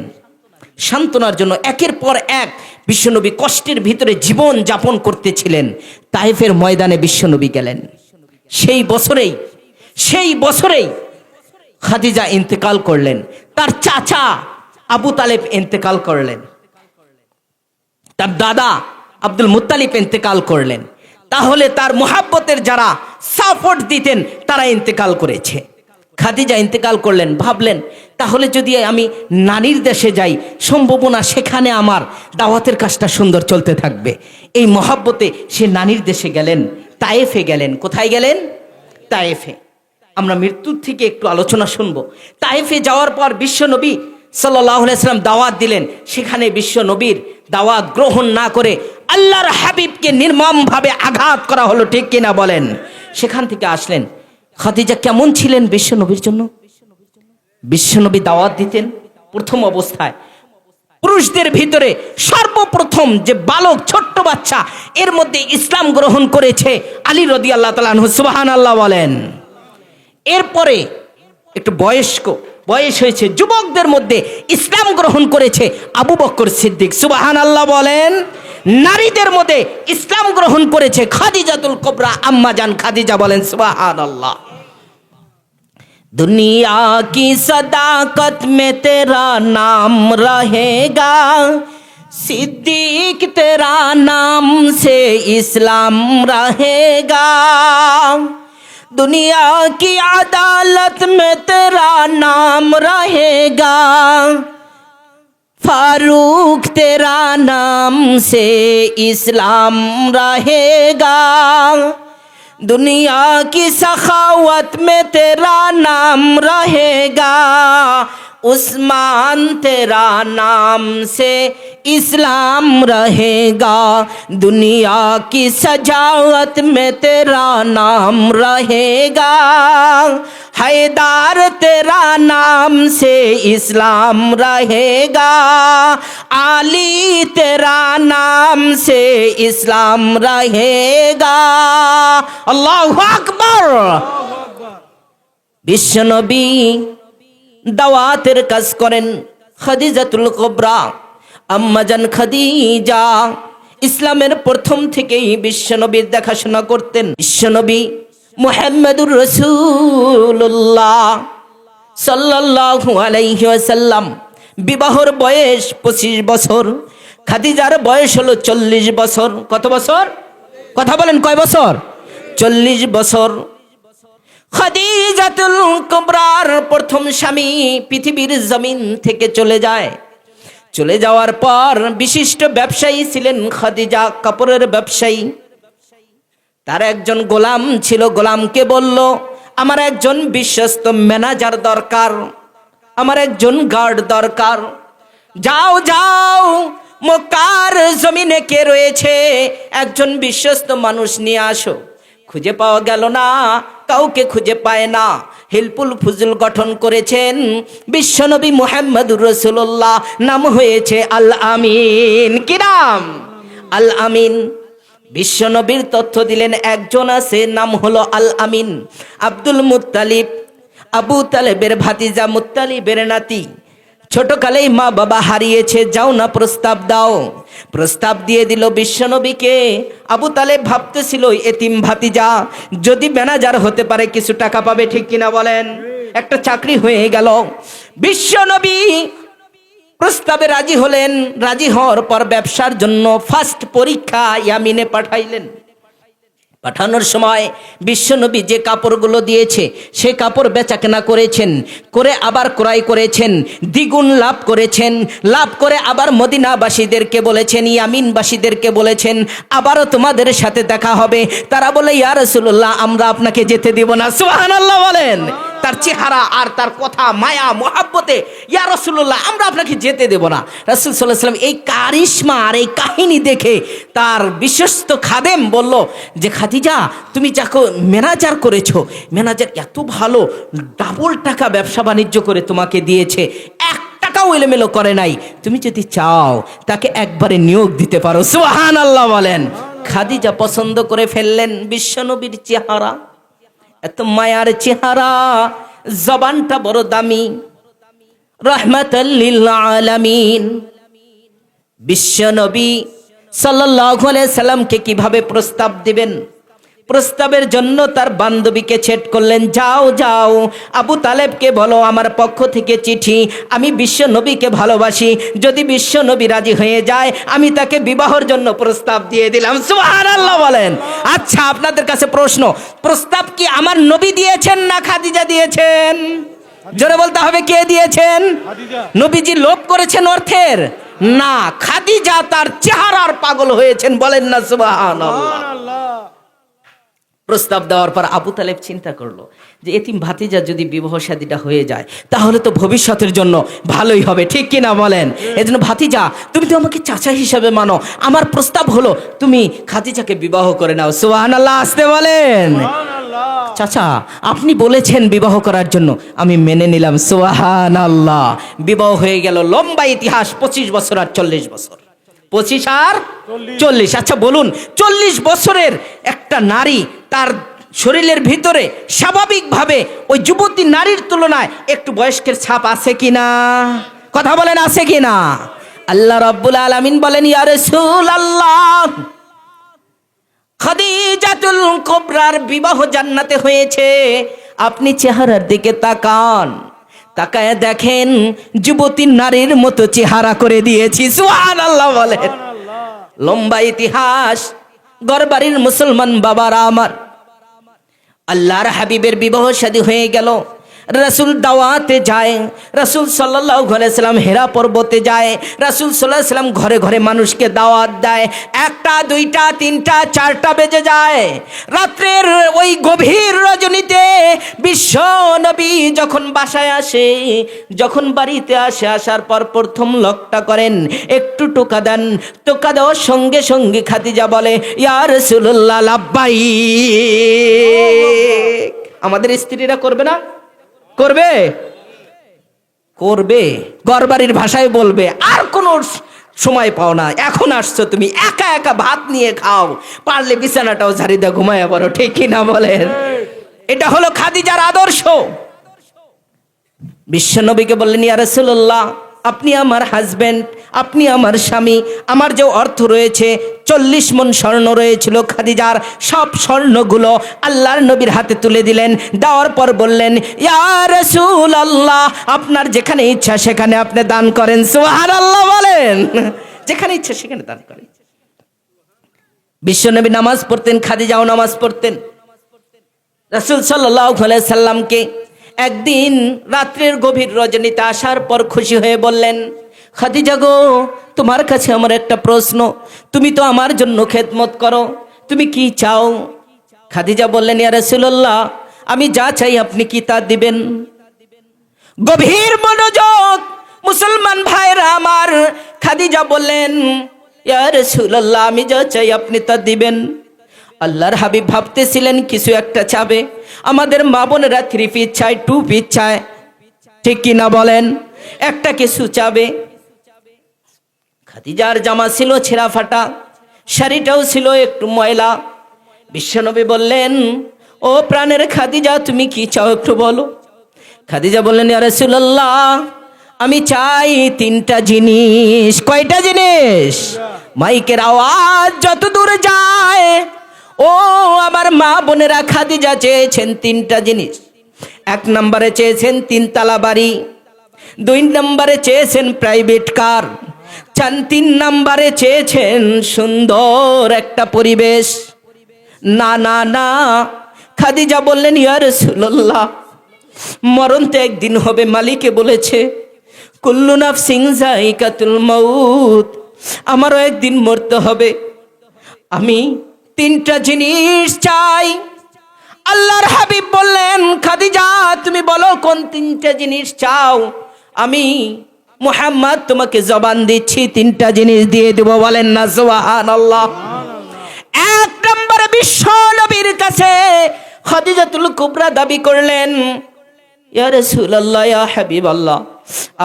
সান্ত্বনার জন্য একের পর এক বিশ্বনবী কষ্টের ভিতরে জীবন যাপন করতেছিলেন। তায়েফের ময়দানে বিশ্বনবী গেলেন। সেই বছরেই খাদিজা ইন্তেকাল করলেন। তার চাচা আবু তালেব ইন্তেকাল করলেন। তার দাদা আব্দুল মুত্তালিব ইন্তেকাল করলেন। তাহলে তার মুহাব্বতের যারা সাপোর্ট দিতেন তারা ইন্তেকাল করেছে। খাদিজা ইন্তেকাল করলেন, ভাবলেন তাহলে যদি আমি নানির দেশে যাই, সম্ভাবনা সেখানে আমার দাওয়াতের কাজটা সুন্দর চলতে থাকবে। এই মহাব্বতে সে নানির দেশে গেলেন, তায়েফে গেলেন। কোথায় গেলেন? তায়েফে। আমরা মৃত্যুর থেকে একটু আলোচনা শুনবো। তায়েফে যাওয়ার পর বিশ্ব নবী সাল্লাল্লাহু আলাইহি সাল্লাম দাওয়াত দিলেন। সেখানে বিশ্ব নবীর দাওয়াত গ্রহণ না করে আল্লাহর হাবিবকে নির্মমভাবে আঘাত করা হলো, ঠিক কিনা বলেন? সেখান থেকে আসলেন। খাদিজা কেমন ছিলেন বিশ্ব নবীর জন্য? বিশ্ব নবী দাওয়াত দিতেন প্রথম অবস্থায় পুরুষদের ভিতরে সর্বপ্রথম যে বালক, ছোট্ট বাচ্চা, এর মধ্যে ইসলাম গ্রহণ করেছে আলী রাদিয়াল্লাহু তাআলা আনহু, সুবহানাল্লাহ বলেন। এরপরে একটু বয়স হয়েছে, যুবকদের মধ্যে ইসলাম গ্রহণ করেছে আবু বকর সিদ্দিক, সুবহানাল্লাহ বলেন। নারীদের মধ্যে ইসলাম গ্রহণ করেছে খাদিজাতুল কুবরা, আম্মা জান খাদিজা, বলেন সুবহানাল্লাহ। दुनिया की सदाकत में तेरा नाम रहेगा, सिद्दीक तेरा नाम से इस्लाम रहेगा। दुनिया की अदालत में तेरा नाम रहेगा, फारूक तेरा नाम से इस्लाम रहेगा। दुनिया की सखावत में तेरा नाम रहेगा, उस्मान तेरा नाम से इस्लाम रहेगा। दुनिया की सजावत में तेरा नाम रहेगा, हैदार तेरा नाम से इस्लाम रहेगा। आली तेरा नाम से इस्लाम रहेगा। अल्लाहु আকবার। বিশ্বনবী দাওয়াতের কাজ করেন। খাদিজাতুল কুবরা, আম্মাজান খাদিজা ইসলামের প্রথম থেকেই বিশ্বনবীর দেখাশোনা করতেন। বিশ্বনবী মুহাম্মদুর রাসূলুল্লাহ সাল্লাল্লাহু আলাইহি ওয়াসাল্লাম বিবাহর বয়স 25 বছর, খাদিজার বয়স হলো 40 বছর। কত বছর? কথা বলেন, কয় বছর? 40 বছর। খাদিজাতুল কুবরার প্রথম স্বামী পৃথিবীর জমিন থেকে চলে যায়। চলে যাওয়ার পর বিশিষ্ট ব্যবসায়ী ছিলেন খাদিজা, কাপড়ের ব্যবসায়ী। তার একজন গোলাম ছিল, গোলামকে বলল, আমার একজন বিশ্বস্ত ম্যানেজার দরকার, আমার একজন গার্ড দরকার। যাও যাও, মক্কার জমিনে কে রয়েছে, একজন বিশ্বস্ত মানুষ নিয়ে আসো। খুঁজে পাওয়া গেল না, কাউকে খুঁজে পায় না। হিলফুল ফুজুল গঠন করেছেন বিশ্বনবী মুহাম্মদুর রাসূলুল্লাহ, নাম হয়েছে আল আমিন। কি নাম? আল আমিন। বিশ্বনবীর তথ্য দিলেন একজন আছে, নাম হলো আল আমিন, আব্দুল মুত্তালিব, আবু তালেবের ভাতিজা, মুত্তালিবের নাতি। ছোটকালেই মা বাবা হারিয়েছে, যাও না প্রস্তাব দাও। প্রস্তাব দিয়ে দিল বিশ্বনবীকে। আবু তালেব ভাবতেছিল এতিম ভাতিজা, যদি ম্যানেজার হতে পারে কিছু টাকা পাবে, ঠিক কিনা বলেন? একটা চাকরি হয়ে গেল। বিশ্বনবী প্রস্তাবে রাজি হলেন। রাজি হওয়ার পর ব্যবসার জন্য ফার্স্ট পরীক্ষা ইয়ামিনে পাঠাইলেন। পাঠানোর সময় বিশ্বনবী যে কাপড়গুলো দিয়েছে সে কাপড় বেচাকেনা করেছেন, করে আবার ক্রয় করেছেন, দ্বিগুণ লাভ করেছেন। লাভ করে আবার মদিনাবাসীদেরকে বলেছেন, ইয়ামিনবাসীদেরকে বলেছেন, আবারও তোমাদের সাথে দেখা হবে। তারা বলে, ইয়া রাসূলুল্লাহ, আমরা আপনাকে যেতে দিব না। সুবহানাল্লাহ বলেন। তার চেহারা আর তার কথা, মায়া মোহাব্বতে, ইয়া রাসূলুল্লাহ, আমরা আপনাকে যেতে দেব না। রাসূল সাল্লাল্লাহু আলাইহি ওয়াসাল্লাম এই কারিশমা আর এই কাহিনী দেখে তার বিশ্বস্ত খাদেম বলল যে, খাদিজা, তুমি যাকে ম্যানেজার করেছো, ম্যানেজার এত ভালো, ডাবল টাকা ব্যবসা বাণিজ্য করে তোমাকে দিয়েছে, 1 টাকাও এলোমেলো করে নাই। তুমি যদি চাও তাকে একবারে নিয়োগ দিতে পারো। সুবহানাল্লাহ বলেন। খাদিজা পছন্দ করে ফেললেন বিশ্বনবীর চেহারা, এত মায়ার চেহারা, জবানটা বড় দামি, রাহমাতাল লিল আলামিন। বিশ্বনবী সাল্লাল্লাহু আলাইহি সাল্লামকে কিভাবে প্রস্তাব দিবেন? প্রস্তাবের জন্য তার বান্ধবীকে ছেট করলেন, যাও যাও আবু তালেবকে বলো আমার পক্ষ থেকে চিঠি, আমি বিশ্ব নবীকে ভালোবাসি, যদি বিশ্ব নবী রাজি হয়ে যায় আমি তাকে বিবাহের জন্য প্রস্তাব দিয়ে দিলাম। সুবহানাল্লাহ বলেন। আচ্ছা, আপনাদের কাছে প্রশ্ন, প্রস্তাব কি আমার নবী দিয়েছেন না খাদিজা দিয়েছেন? জোরে বলতে হবে, কে দিয়েছেন? নবীজি লোভ করেছেন অর্থের? না, খাদিজা তার চেহারার পাগল হয়েছেন। বলেন না সুবহানাল্লাহ। প্রস্তাব দেওয়ার পর আবু তালেব চিন্তা করলো যে এতিম ভাতিজা যদি বিবাহ শাদীটা হয়ে যায় তাহলে তো ভবিষ্যতের জন্য ভালোই হবে, ঠিক কিনা বলেন? এজন্য ভাতিজা, তুমি তো আমাকে চাচা হিসাবে মানো, আমার প্রস্তাব হলো তুমি খাদিজাকে বিবাহ করে নাও। সুবহানাল্লাহ আসতে বলেন। চাচা, আপনি বলেছেন বিবাহ করার জন্য, আমি মেনে নিলাম। সুবহানাল্লাহ। বিবাহ হয়ে গেল। লম্বা ইতিহাস, 25 বছর আর 40 বছর। 25 আর 40। আচ্ছা বলুন, 40 বছরের একটা নারী তার শরীরের ভিতরে স্বাভাবিকভাবে ওই যুবতী নারীর তুলনায় একটু বয়স্কের ছাপ আছে কিনা? কথা বলেন, আছে কিনা? আল্লাহ রাব্বুল আলামিন বলেন, ইয়া রাসূলুল্লাহ, খাদিজাতুল কুবরার বিবাহ জান্নাতে হয়েছে, আপনি চেহারার দিকে তাকান, তাকায় দেখেন যুবতী নারীর মতো চেহারা করে দিয়েছি। সুবহানাল্লাহ বলেন। লম্বা ইতিহাস। গরবাড়ির মুসলমান বাবারা আমার, আল্লাহর হাবিবের বিবাহ শাদী হয়ে গেল। রাসূল দাওয়াতে যায়, রাসূল সাল্লাল্লাহু আলাইহি সাল্লাম হেরা পর্বতে যায়, রাসূল সাল্লাল্লাহু আলাইহি সাল্লাম ঘরে ঘরে মানুষকে দাওয়াত দেয়। 1টা 2টা 3টা 4টা বেজে যায়। রাত্রের ওই গভীর রজনীতে বিশ্ব নবী যখন বাসায় আসে, যখন বাড়িতে আসে, আসার পর প্রথম লকটা করেন, একটু টোকা দেন। টোকা দেওয়ার সঙ্গে সঙ্গে খাদিজা বলে, ইয়া রাসূলুল্লাহ লাব্বাইক। আমাদের স্ত্রীরা করবে না? করবে, করবে। ঘরবাড়ির ভাষায় বলবে, আর কোনো সময় পাও না, এখন আসছো তুমি, একা একা ভাত নিয়ে খাও, পারলে বিছানাটাও ঝাড়ি দিয়ে ঘুমায় পড়ো, ঠিক কিনা বলেন? এটা হলো খাদিজার আদর্শ। বিশ্বনবীকে বললেন, ইয়া রাসূলুল্লাহ, আপনি আমার হাজবেন্ড, আপনি আমার স্বামী, আমার যে অর্থ রয়েছে 40 মণ স্বর্ণ রয়েছিল খাদিজার, সব স্বর্ণগুলো আল্লাহর নবীর হাতে তুলে দিলেন। দেওয়ার পর বললেন, ইয়া রাসূলুল্লাহ, আপনার যেখানে ইচ্ছা সেখানে আপনি দান করেন। সুবহানাল্লাহ বলেন। যেখানে ইচ্ছা সেখানে দান করেন। বিশ্বনবী নামাজ পড়তেন, খাদিজাও নামাজ পড়তেন। রাসূল সাল্লাল্লাহু আলাইহি সাল্লামকে একদিন রাত্রের গভীর রজনীতে আসার পর খুশি হয়ে বললেন, খাদিজা গো, তোমার কাছে আমার একটা প্রশ্ন, তুমি তো আমার জন্য খেদমত করো, তুমি কি চাও? খাদিজা বললেন, ইয়া রাসূলুল্লাহ, আমি যা চাই আপনি কি তা দিবেন? গভীর মনোযোগ মুসলমান ভাইরা আমার। খাদিজা বললেন, ইয়া রাসূলুল্লাহ, আমি যা চাই আপনি তা দিবেন। আল্লাহর হাবিব ভাবতেছিলেন কিছু একটা চাবে। আমাদের মা বোনেরা 3 পিস চায়, 2 পিস চায়, ঠিক কি না বলেন? একটা কিছু চাবে। খাদিজার জামা ছিল ছেঁড়া ফাটা, শাড়িটাও ছিল একটু ময়লা। বিশ্বনবী বললেন, ও প্রাণের খাদিজা, তুমি কি চাও একটু বলো। খাদিজা বললেন, ইয়া রাসূলুল্লাহ, আমি চাই 3টা জিনিস। কয়টা জিনিস? মাইকের আওয়াজ যত দূর যায়, ও আমার মা বোনেরা, খাদিজা চেয়েছেন 3টা জিনিস। 1 নম্বরে চেয়েছেন 3 তালা বাড়ি, 2 নম্বরে চেয়েছেন প্রাইভেট কার, 3 নম্বরে চেয়েছেন সুন্দর একটা পরিবেশ। না না না, খাদিজা বললেন, ইয়া রাসূলুল্লাহ, মরণ তো একদিন হবে, মালিকে বলেছে কুল্লু নাফসিন যায়িকাতুল মাউত, আমারও একদিন মরতে হবে। আমি 3টা জিনিস চাই। আল্লাহর হাবিব বললেন, খাদিজা তুমি বলো কোন 3টা জিনিস চাও, আমি মুহাম্মদ তোমাকে জবান দিচ্ছি 3টা জিনিস দিয়ে দেব। বলেন না সুবহানাল্লাহ। 1 নম্বরে বিশ্ব নবীর কাছে খাদিজাতুল কুবরা দাবি করলেন, ইয়া রাসূলুল্লাহ, ইয়া হাবিবাল্লাহ,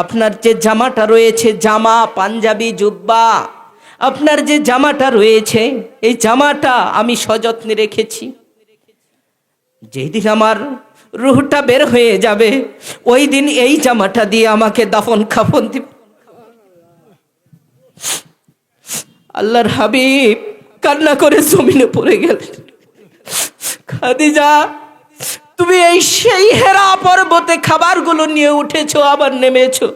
আপনার যে জামাটা রয়েছে, জামা, পাঞ্জাবি, জুব্বা, আপনার যে জামাটা রয়েছে, এই জামাটা আমি সযত্নে রেখেছি। যেদিন আমার রূহটা বের হয়ে যাবে, ওই দিন এই জামাটা দিয়ে আমাকে দাফন কাফন দিবে। আল্লাহর হাবিব কান্না করে জমিনে পড়ে গেলেন। খাদিজা, তুমি এই সেই হেরা পর্বতে খাবারগুলো নিয়ে উঠেছো, আবার নেমেছো।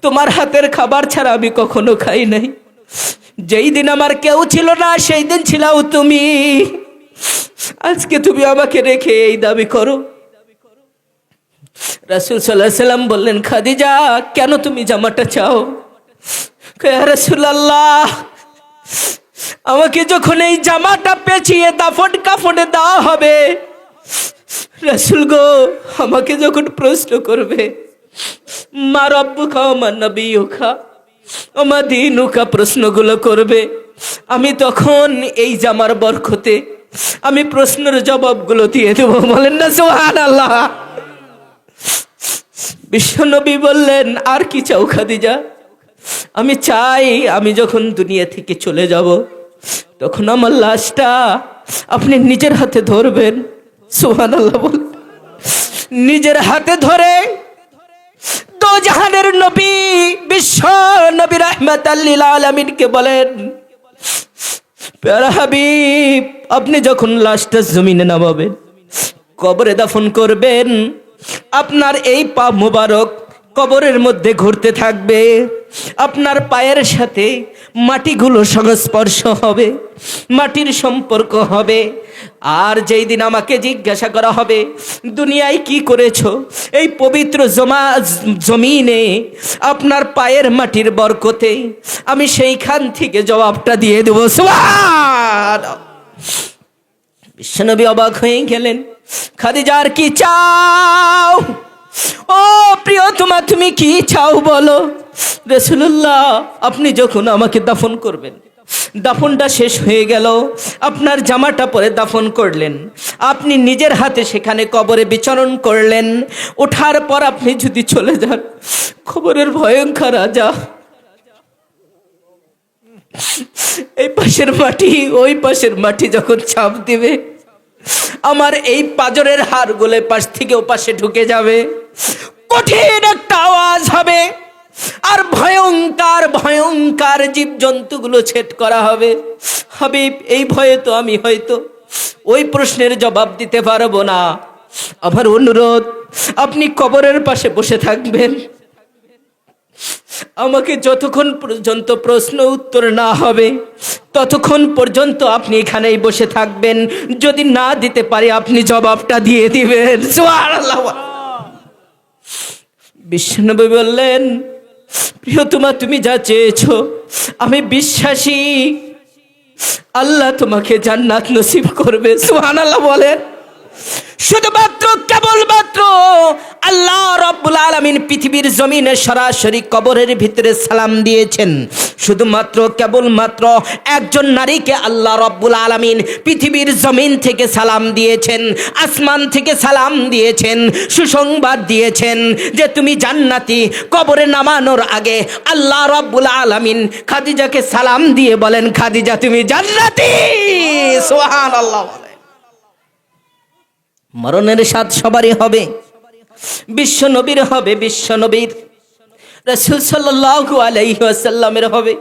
তোমার হাতের খাবার ছাড়া আমি কখনো খাই নাই। যেই দিন আমার কেউ ছিল না, সেই দিন ছিলাও তুমি। আজকে তুমি আমাকে রেখে এই দাবি করো। রাসূল সাল্লাল্লাহু আলাইহি সাল্লাম বললেন, খাদিজা, কেন তুমি জামাটা চাও? ইয়া রাসূলুল্লাহ, আমাকে যখন এই জামাটা পেঁচিয়ে দাফন কাফনে দেওয়া হবে, রাসূল গো, আমাকে যখন প্রশ্ন করবে, মা রব্বুকা ওয়া মা নবিয়ুকা ওয়া মা দীনুকা প্রশ্নগুলো করবে, আমি তখন এই জামার বরকতে আমি প্রশ্নের জবাবগুলো দিয়ে দেবো। বলেন না সুবহানাল্লাহ। বিশ্বনবী বললেন, আর কি চাও খাদিজা? আমি চাই আমি যখন দুনিয়া থেকে চলে যাব, তখন আমার লাশটা আপনি নিজের হাতে ধরবেন। সুবহানাল্লাহ বল। নিজের হাতে ধরে দো জাহানের নবী বিশ্ব নবী রাহমাতাল লিল আলামিনকে বলেন, প্যারা হাবিব, আপনি যখন লাশটা জমিনে নামাবেন, কবরে দাফন করবেন, আপনার এই পা মোবারক কবরের মধ্যে ঘুরতে থাকবে, আপনার পায়ের সাথে মাটিগুলো সংস্পর্শ হবে, মাটির সম্পর্ক হবে। আর যেই দিন আমাকে জিজ্ঞাসা করা হবে, দুনিয়ায় কি করেছো, এই পবিত্র জমিনে আপনার পায়ের মাটির বরকতে আমি সেইখান থেকে জবাবটা দিয়ে দেবো। সুবহানাল্লাহ। বিশ্বনবী অবাক হয়ে গেলেন। খাদিজা, আর কি চাও? ও প্রিয়তমা, তুমি কি চাও বলো। রাসূলুল্লাহ, আপনি যখন আমাকে দাফন করবেন, দাফনটা শেষ হয়ে গেল, আপনার জামাটা পরে দাফন করলেন, আপনি নিজের হাতে সেখানে কবরে বিচরণ করলেন, ওঠার পর আপনি যদি চলে যান, কবরের ভয়ঙ্কর রাজা এই পাশের মাটি ওই পাশের মাটি যখন চাপ দিবে, আমার এই পাজরের হাড়গুলো পাশ থেকে ও পাশে ঢুকে যাবে, কঠিন একটা আওয়াজ হবে, আর ভয়ঙ্কর ভয়ঙ্কর জীবজন্তুগুলো ছেদ করা হবে। হাবিব, এই ভয়ে তো আমি হয়তো ওই প্রশ্নের জবাব দিতে পারবো না। আমার অনুরোধ, আপনি কবরের পাশে বসে থাকবেন, আমাকে যতক্ষণ পর্যন্ত প্রশ্ন উত্তর না হবে ততক্ষণ পর্যন্ত আপনি এখানেই বসে থাকবেন। যদি না দিতে পারি, আপনি জবাবটা দিয়ে দিবেন। সুবহানাল্লাহ। বিশ্বনবী বললেন, প্রিয়তমা, তুমি যা চেয়েছো আমি বিশ্বাসী, আল্লাহ তোমাকে জান্নাত নসিব করবে। সুবহানাল্লাহ বলেন। শুধুমাত্র কেবলমাত্র আল্লাহ রাব্বুল আলামিন পৃথিবীর জমিনে সরাসরি কবরের ভিতরে সালাম দিয়েছেন। শুধুমাত্র কেবলমাত্র একজন নারীকে আল্লাহ রাব্বুল আলামিন পৃথিবীর জমিন থেকে সালাম দিয়েছেন, আসমান থেকে সালাম দিয়েছেন, সুসংবাদ দিয়েছেন যে তুমি জান্নাতি। কবরে নামানোর আগে আল্লাহ রাব্বুল আলামিন খাদিজাকে সালাম দিয়ে বলেন, খাদিজা, তুমি জান্নাতি। সুবহানাল্লাহ। মরণের স্বাদ সবারই হবে, বিশ্ব নবীর হবে, বিশ্ব নবীর রাসূল সাল্লাল্লাহু আলাইহি ওয়াসাল্লামের হবে।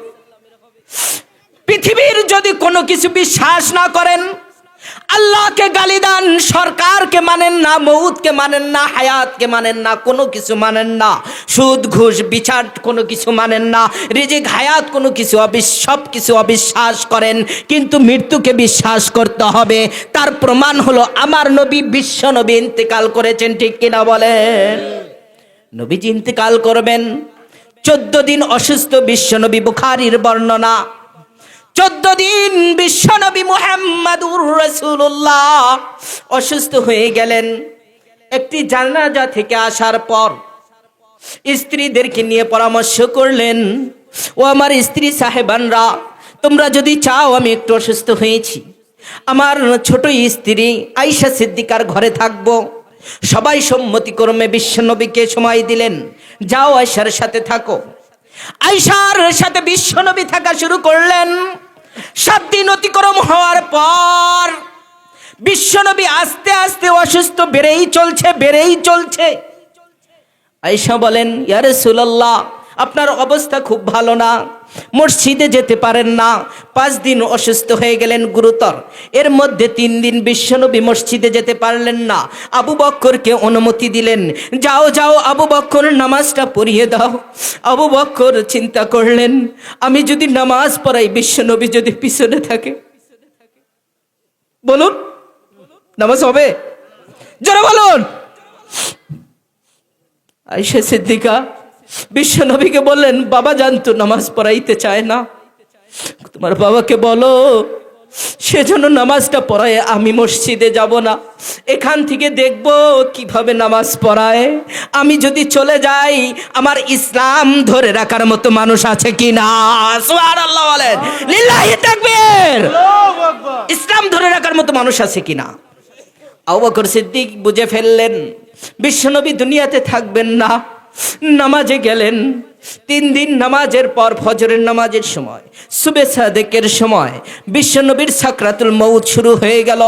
পৃথিবীর যদি কোনো কিছু বিশ্বাস না করেন, আল্লাহকে গালি দেন, সরকারকে মানেন না, মউতকে মানেন না, হায়াতকে মানেন না, কোনো কিছু মানেন না, সুদ ঘুষ বিচার কোনো কিছু মানেন না, রিজিক হায়াত কোনো কিছু সব কিছু অবিশ্বাস করেন, কিন্তু মৃত্যুকে বিশ্বাস করতে হবে। তার প্রমাণ হলো আমার নবী বিশ্ব নবী ইন্তেকাল করেছেন, ঠিক কিনা বলেন? নবীজি ইন্তেকাল করবেন, 14 দিন অসুস্থ বিশ্ব নবী, বুখারীর বর্ণনা। 14 দিন বিশ্বনবী মুহাম্মাদুর রাসূলুল্লাহ অসুস্থ হয়ে গেলেন। একটি জানাজা থেকে আসার পর স্ত্রীদেরকে নিয়ে পরামর্শ করলেন, ও আমার স্ত্রী সাহেবানরা, তোমরা যদি চাও আমি একটু অসুস্থ হয়েছি, আমার ছোট স্ত্রী আয়েশা সিদ্দিকার ঘরে থাকবো। সবাই সম্মতিক্রমে বিশ্বনবীকে সময় দিলেন, যাও আয়েশার সাথে থাকো। আয়েশার সাথে বিশ্বনবী থাকা শুরু করলেন। 7 দিন অতিক্রম হওয়ার পর বিশ্বনবী আস্তে আস্তে অসুস্থ বেড়েই চলছে। আয়েশা বলেন, ইয়া রাসূলুল্লাহ, আপনার অবস্থা খুব ভালো না, মসজিদে যেতে পারেন না, 5 দিন অসুস্থ হয়ে গেলেন গুরুতর। এর মধ্যে 3 দিন বিশ্বনবী মসজিদে যেতে পারলেন না। আবু বক্করকে অনুমতি দিলেন, যাও যাও আবু বক্কর নামাজটা পড়িয়ে দাও। আবু বক্কর চিন্তা করলেন, আমি যদি নামাজ পড়াই বিশ্বনবী যদি পিছনে থাকে, বলুন নামাজ হবে? জোরে বলুন। আয়েশা সিদ্দিকা বিশ্বনবীকে বললেন, বাবা জানতো নামাজ পড়াইতে চায় না, তোমার বাবাকে বলো সেজন্য নামাজটা পড়ায়, আমি মসজিদে যাব না, এখান থেকে দেখব কিভাবে নামাজ পড়ায়। আমি যদি চলে যাই আমার ইসলাম ধরে রাখার মতো মানুষ আছে কিনা? সুবহানাল্লাহ বলেন, লিল্লাহি তাকবীর। ইসলাম ধরে রাখার মতো মানুষ আছে কিনা? আবু বকর সিদ্দিক বুঝে ফেললেন বিশ্বনবী দুনিয়াতে থাকবেন না। নামাজে গেলেন। 3 দিন নামাজের পর ফজরের নামাজের সময়, সুবে সাদেকের সময় বিশ্বনবীর সাকরাতুল মউত শুরু হয়ে গেল।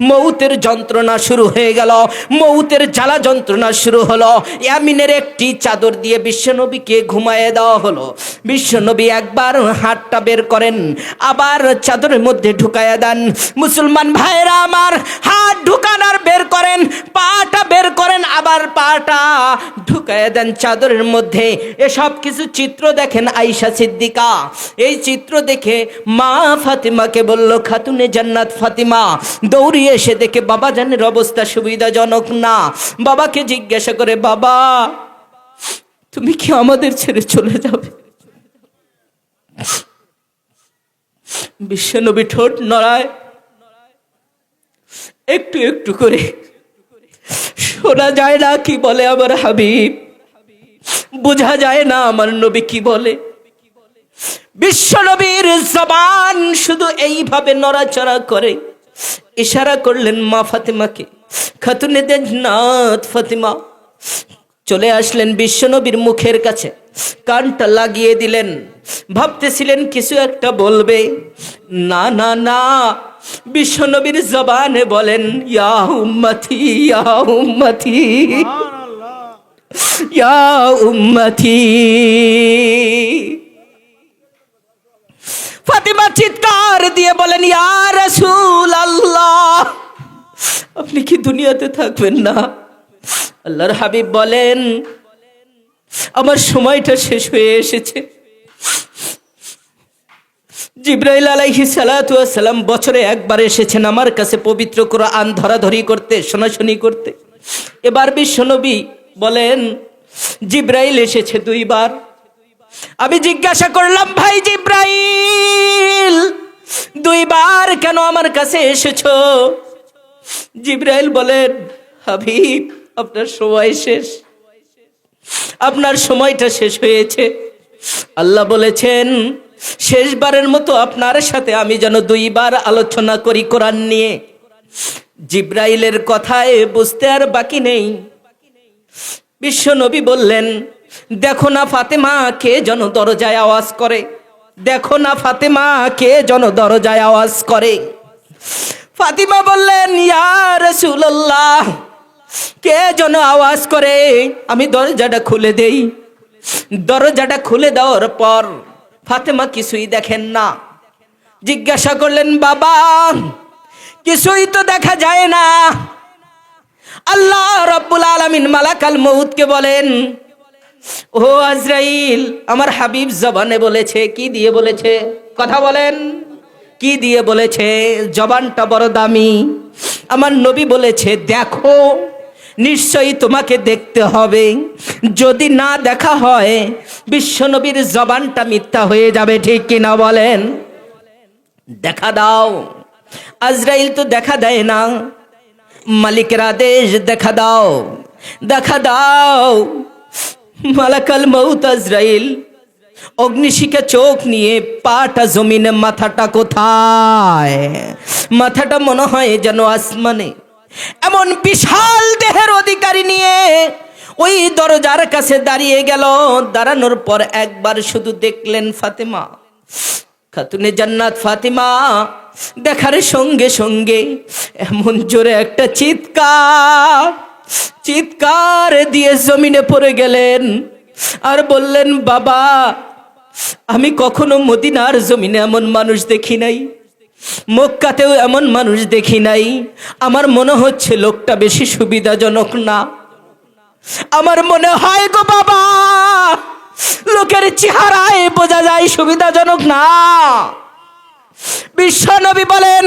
মউতের যন্ত্রণা শুরু হয়ে গেল, মউতের জ্বালা যন্ত্রণা শুরু হলো। ইয়ামিনের একটি চাদর দিয়ে বিশ্বনবীকে ঘুমায়ে দেওয়া হলো। বিশ্বনবী একবার হাতটা বের করেন, আবার চাদরের মধ্যে ঢুকায়া দেন। মুসলমান ভাইরা আমার, হাত ঢুকান আর বের করেন, পাটা বের করেন, আবার পাটা ঢুকায়া দেন চাদরের মধ্যে। এসব কিছু চিত্র দেখেন আয়েশা সিদ্দিকা। এই চিত্র দেখে মা ফাতিমাকে বলল, খাতুনে জান্নাত ফাতিমা দৌড়িয়ে এসে দেখে বাবা জানের অবস্থা সুবিধাজনক না। বাবাকে জিজ্ঞাসা করে, বাবা তুমি কি আমাদের ছেড়ে চলে যাবে? বিশ্বনবী ঠোঁট নড়ায়, একটু একটু করে, শোনা যায় না কি বলে আমার হাবিব, বোঝা যায় না আমার নবী কি বলে। বিশ্বনবীর জবান শুধু এইভাবে নড়াচড়া করে। ইশারা করলেন মা ফাতিমাকে, খাতুনে জান্নাত ফাতিমা। চলে আসলেন বিশ্বনবীর মুখের কাছে, কানটা লাগিয়ে দিলেন। ভাবতেছিলেন কিছু একটা বলবে, না না না, বিশ্বনবীর জবানে বলেন, ইয়া উম্মতি ইয়া উম্মতি ইয়া উম্মতি। ফাতিমা চিৎকার দিয়ে বলেন, ইয়া রাসূলুল্লাহ, আপনি কি দুনিয়াতে থাকবেন না? আল্লাহর হাবিব বলেন, আমার সময়টা শেষ হয়ে এসেছে। জিবরাইল আলাইহিস সালাতু ওয়াস সালাম বছরে একবার এসেছেন আমার কাছে পবিত্র কোরআন ধরাধরি করতে, শোনাশুনি করতে। এবার বিশ্বনবী বলেন, জিবরাইল এসেছে 2 বার। আমি জিজ্ঞাসা করলাম, ভাই জিবরাইল 2 বার কেন আমার কাছে এসেছো? জিবরাইল বলেন, হাবিব আপনার সময় শেষ, আপনার সময়টা শেষ হয়েছে। আল্লাহ বলেছেন শেষবারের মতো আপনার সাথে আমি যেন 2 বার আলোচনা করি কোরআন নিয়ে। জিবরাইলের কথায় বুঝতে আর বাকি নেই। বিশ্বনবী বললেন, দেখো না ফাতেমা কে যেন দরজায় আওয়াজ করে, দেখো না ফাতেমা কে যেন দরজায় আওয়াজ করে। ফাতিমা বললেন, ইয়া রাসূলুল্লাহ, কে যেন আওয়াজ করে, আমি দরজাটা খুলে দেই। দরজাটা খুলে দেওয়ার পর ফাতেমা কিছুই দেখেন না। জিজ্ঞাসা করলেন, বাবা কিছুই তো দেখা যায় না। আল্লাহ রাব্বুল আলামিন মালাকাল মউতকে বলেন, ও আজরাইল, আমার হাবিব জবানে বলেছে, কি দিয়ে বলেছে? কথা বলেন, কি দিয়ে বলেছে? জবানটা বড় দামি। আমার নবী বলেছে, দেখো নিশ্চয়ই তোমাকে দেখতে হবে, যদি না দেখা হয় বিশ্বনবীর জবানটা মিথ্যা হয়ে যাবে, ঠিক কিনা বলেন? দেখা দাও। আজরাইল তো দেখা দেয় না, মালিকের আদেশ, দেখা দাও, দেখা দাও। মালাকাল মউত আজরাইল অগ্নিশিখা চোখ নিয়ে, পাটা জমিনে, মাথাটা কোথায়? মাথাটা মনে হয় যেন আসমানে। এমন বিশাল দেহের অধিকারী নিয়ে ওই দরজার কাছে দাঁড়িয়ে গেল। দাঁড়ানোর পর একবার শুধু দেখলেন ফাতেমা, খাতুনে জান্নাত ফাতিমা। দেখার সঙ্গে সঙ্গে এমন জোরে একটা চিৎকার দিয়ে জমিনে পড়ে গেলেন। আর বললেন, বাবা আমি কখনো মদিনার জমিনে এমন মানুষ দেখি নাই, মক্কাতেও এমন মানুষ দেখি নাই। আমার মনে হচ্ছে লোকটা বেশি সুবিধাজনক না। আমার মনে হয় গো বাবা, লোকের চেহারায় বোঝা যায় সুবিধাজনক না। বিশ্বনবী বলেন,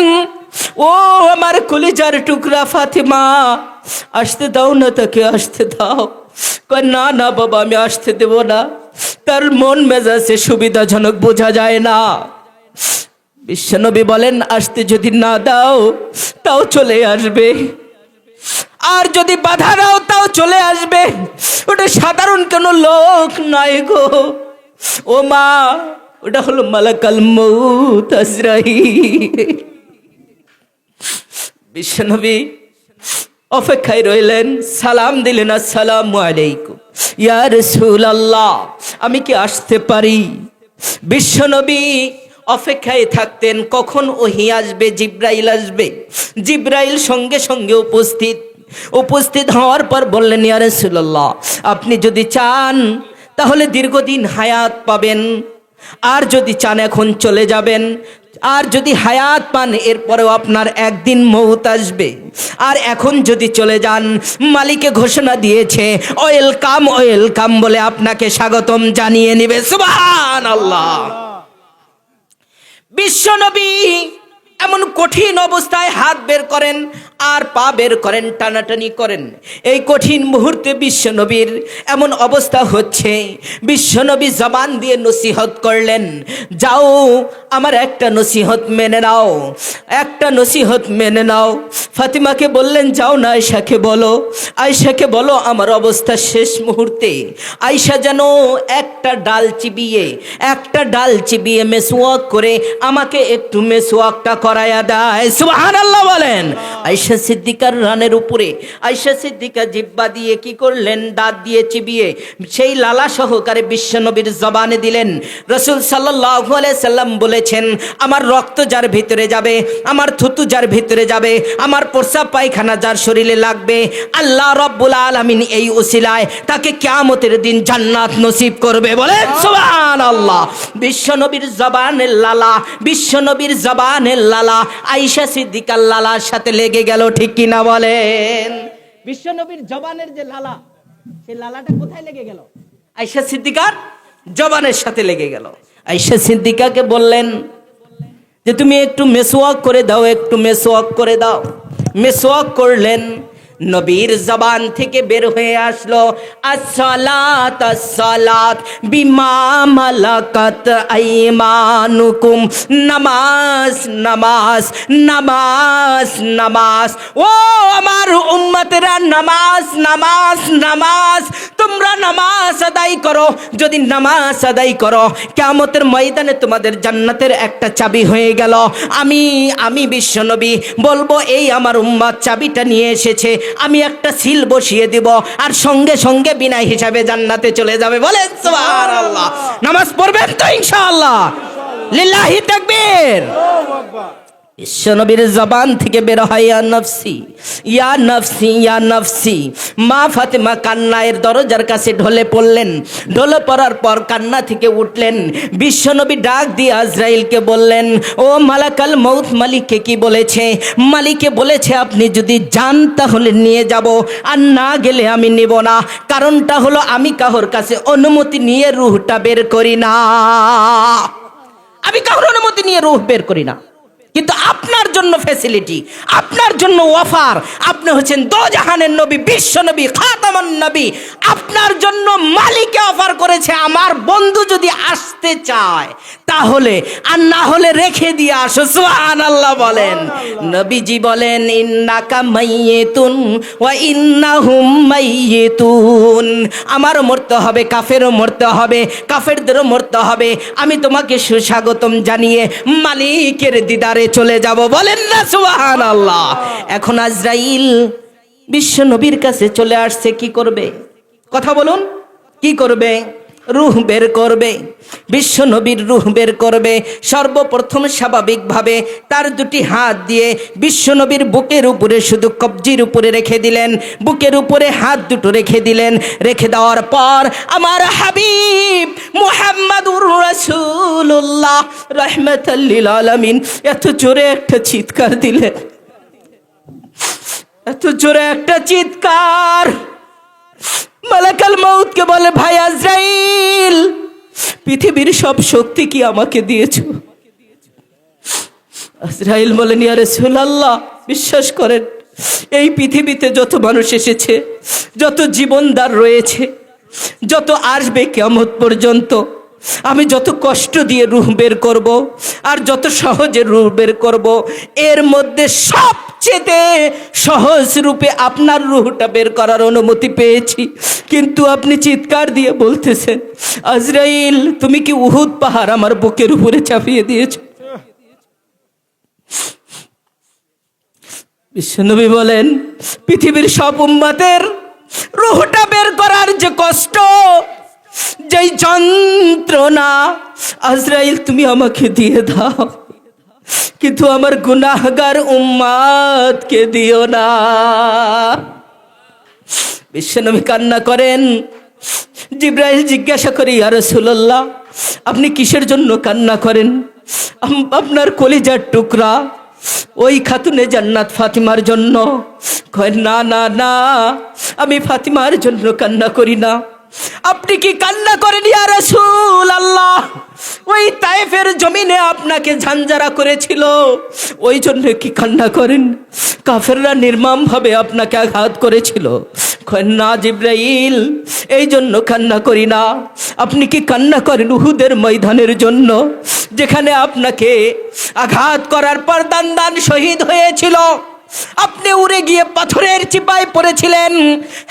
ও আমার কলিজার টুকরা ফাতিমা, আসতে দাও না তাকে, আসতে দাও। কয়, না না বাবা, আমি আসতে দেব না, তার মন মেজাজে সুবিধাজনক বোঝা যায় না। বিশ্বনবী বলেন, আসতে যদি না দাও তাও চলে আসবে, আর যদি বাধা দাও তাও চলে আসবে। ওটা সাধারণ কোনো লোক নয় গো ও মা, ওটা হলো মালাকাল মউত আজরাইল। বিশ্বনবী অপেক্ষায় রইলেন, সালাম দিলেন, আসসালামু আলাইকুম ইয়া রাসূলুল্লাহ, আমি কি আসতে পারি? বিশ্বনবী অপেক্ষায় থাকতেন কখন ওহী আসবে, জিবরাইল আসবে। জিবরাইল সঙ্গে সঙ্গে উপস্থিত হওয়ার পর বললেন, ইয়া রাসূলুল্লাহ, আপনি যদি চান তাহলে দীর্ঘদিন হায়াত পাবেন, আর যদি চান এখন চলে যাবেন, আর যদি হায়াত পান এরপরেও আপনার একদিন মউত আসবে। আর এখন যদি চলে যান, মালিকে ঘোষণা দিয়েছে ওয়েলকাম ওয়েলকাম বলে আপনাকে স্বাগতম জানিয়ে নেবে। সুবহানাল্লাহ। বিশ্বনবী এমন কঠিন অবস্থায় হাত বের করেন আর পা বের করেন, টানাটানি করেন। এই কঠিন মুহূর্তে বিশ্বনবীর এমন অবস্থা হচ্ছে, বিশ্বনবী জবান দিয়ে নসিহত করলেন, যাও আমার একটা নসিহত মেনে নাও, একটা নসিহত মেনে নাও। ফাতিমাকে বললেন, যাও না আয়েশাকে বলো আমার অবস্থা শেষ মুহূর্তে। আয়েশা যেন একটা ডাল চিবিয়ে মেসওয়াক করে আমাকে একটু মেসওয়াকটা করায়া দেয়। সুবহানাল্লাহ বলেন। আয়েশা সিদ্দিকার রানের উপরে আয়েশা সিদ্দিকা জিহ্বা দিয়ে কি করলেন, দাঁত দিয়ে চিবিয়ে সেই লালা সহকারে বিশ্বনবীর জবানে দিলেন। রাসূল সাল্লাল্লাহু আলাইহি সাল্লাম বলেছেন, আমার রক্ত যার ভিতরে যাবে, আমার থুতু যার ভিতরে যাবে, আমার প্রস্রাব পায়খানা যার শরীরে লাগবে, আল্লাহ রাব্বুল আলামিন এই উসিলায় তাকে কিয়ামতের দিন জান্নাত নসিব করবে। বলেন সুবহানাল্লাহ। বিশ্বনবীর জবানের লালা আয়েশা সিদ্দিকার লালার সাথে লেগে গেল, ঠিক কিনা বলেন? বিশ্বনবীর জবানের যে লালা, সেই লালাটা কোথায় লেগে গেল? আয়েশা সিদ্দিকার জবানের সাথে লেগে গেল। আয়েশা সিদ্দিকাকে বললেন যে তুমি একটু মেসওয়াক করে দাও, একটু মেসওয়াক করে দাও। মেসওয়াক করলেন, নবীর জবান থেকে বের হয়ে আসলো, আসসালাত আসসালাত বিমা মালাকাত আইমানুকুম, নামাজ নামাজ নামাজ নামাজ। ও আমার উম্মতেরা, নামাজ নামাজ নামাজ, তোমরা নামাজ আদায় করো। যদি নামাজ আদায় করো, কিয়ামতের ময়দানে তোমাদের জান্নাতের একটা চাবি হয়ে গেল। আমি বিশ্বনবী বলবো, এই আমার উম্মত চাবিটা নিয়ে এসেছে, আমি একটা সিল বসিয়ে দিব, আর সঙ্গে সঙ্গে বিনা হিসাবে জান্নাতে চলে যাবে। বলেন সুবহানাল্লাহ। নামাজ পড়বেন তো ইনশাআল্লাহ? লিল্লাহি তাকবীর। বিশ্বনবীর জবান থেকে বের হয়, ইয়া নফসি ইয়া নফসি ইয়া নফসি। মা ফাতেমা কান্নার দরজার কাছে ঢলে পড়লেন। ঢলে পড়ার পর কান্না থেকে উঠলেন। বিশ্বনবী ডাক দিয়ে আজরাইলকে বললেন, ও মালাকাল মউত, মালিককে কি বলেছে? মালিকে বলেছে আপনি যদি যান তাহলে নিয়ে যাব, আর না গেলে আমি নেব না। কারণটা হলো আমি কাহর কাছে অনুমতি নিয়ে রূহটা বের করি না। আমি কাহর অনুমতি নিয়ে রূহ বের করি না। কিন্তু আপনার জন্য ফ্যাসিলিটি, আপনার জন্য অফার। আপনি হচ্ছেন দোজাহানের নবী, বিশ্ব নবী, খাতামুন নবী। আপনার জন্য মালিকে অফার করেছে, আমার বন্ধু যদি আসতে চায় তাহলে, আর না হলে রেখে দিয়ে আসো। সুবহানাল্লাহ বলেন। নবীজি বলেন, ইন্নাকা মাইয়িতুন ওয়া ইন্নাহুম মাইয়িতুন। আমারও মরতে হবে, কাফেরও মরতে হবে, কাফেরদেরও মরতে হবে। আমি তোমাকে সুস্বাগতম জানিয়ে মালিকের দিদারে চলে যাব। বলেন না সুবহানাল্লাহ। এখন আজরাইল বিশ্ব নবীর কাছে চলে আসছে, কি করবে? কথা বলুন, কি করবে? রূহ বের করবে, বিশ্ব নবীর রূহ বের করবে। সর্বপ্রথম স্বাভাবিকভাবে তার দুটি হাত দিয়ে বিশ্ব নবীর বুকের উপরে, শুধু কবজির উপরে রেখে দিলেন, বুকের উপরে হাত দুটো রেখে দিলেন। রেখে দেওয়ার পর আমার হাবিব মুহাম্মাদুর রাসূলুল্লাহ রাহমাতাল লিল আলামিন এত জোরে একটা চিৎকার দিলেন, এত জোরে একটা চিৎকার, মালাকুল মউতকে বলে, ভাই আজরাইল, পৃথিবীর সব শক্তি কি আমাকে দিয়েছো? আজরাইল বলেন, ইয়া রাসূলুল্লাহ, বিশ্বাস করেন, এই পৃথিবীতে যত মানুষ এসেছে, যত জীবনদার রয়েছে, যত আসবে কিয়ামত পর্যন্ত, আমি যত কষ্ট দিয়ে রূহ বের করব আর যত সহজে রূহ বের করব, এর মধ্যে সবচেয়ে সহজ রূপে আপনার রূহটা বের করার অনুমতি পেয়েছি। কিন্তু আপনি চিৎকার দিয়ে বলতেছেন, আজরাইল, তুমি কি উহুদ পাহাড় আমার বুকের উপরে চাপিয়ে দিয়েছো? বিশ্বনবী বলেন, পৃথিবীর সব উম্মতের রূহটা বের করার যে কষ্ট, যেই যন্ত্রণা, আজরাইল তুমি আমাকে দিয়ে দাও, কিন্তু আমার গুনাহগার উম্মতকে দিও না। বিশ্বনবী কান্না করেন। জিবরাইল জিজ্ঞাসা করে, ইয়া রাসূলুল্লাহ, আপনি কিসের জন্য কান্না করেন? আপনার কলিজার টুকরা ওই খাতুনে জান্নাত ফাতিমার জন্য। কয়, না না না, আমি ফাতিমার জন্য কান্না করি না। আপনি কি কান্না করেন ইয়া রাসূলুল্লাহ? ওই তায়েফের জমিনে আপনাকে ঝাঞ্ঝারা করেছিল, ওই জন্য কি কান্না করেন? কাফেররা নির্মমভাবে আপনাকে আঘাত করেছিল। কয়, না জিবরাইল, এই জন্য কান্না করি না। আপনি কি কান্না করেন উহুদের ময়দানের জন্য, যেখানে আপনাকে আঘাত করার পর দান শহীদ হয়েছিল? আপনি উড়ে গিয়ে পাথরের চিপায় পড়েছিলেন,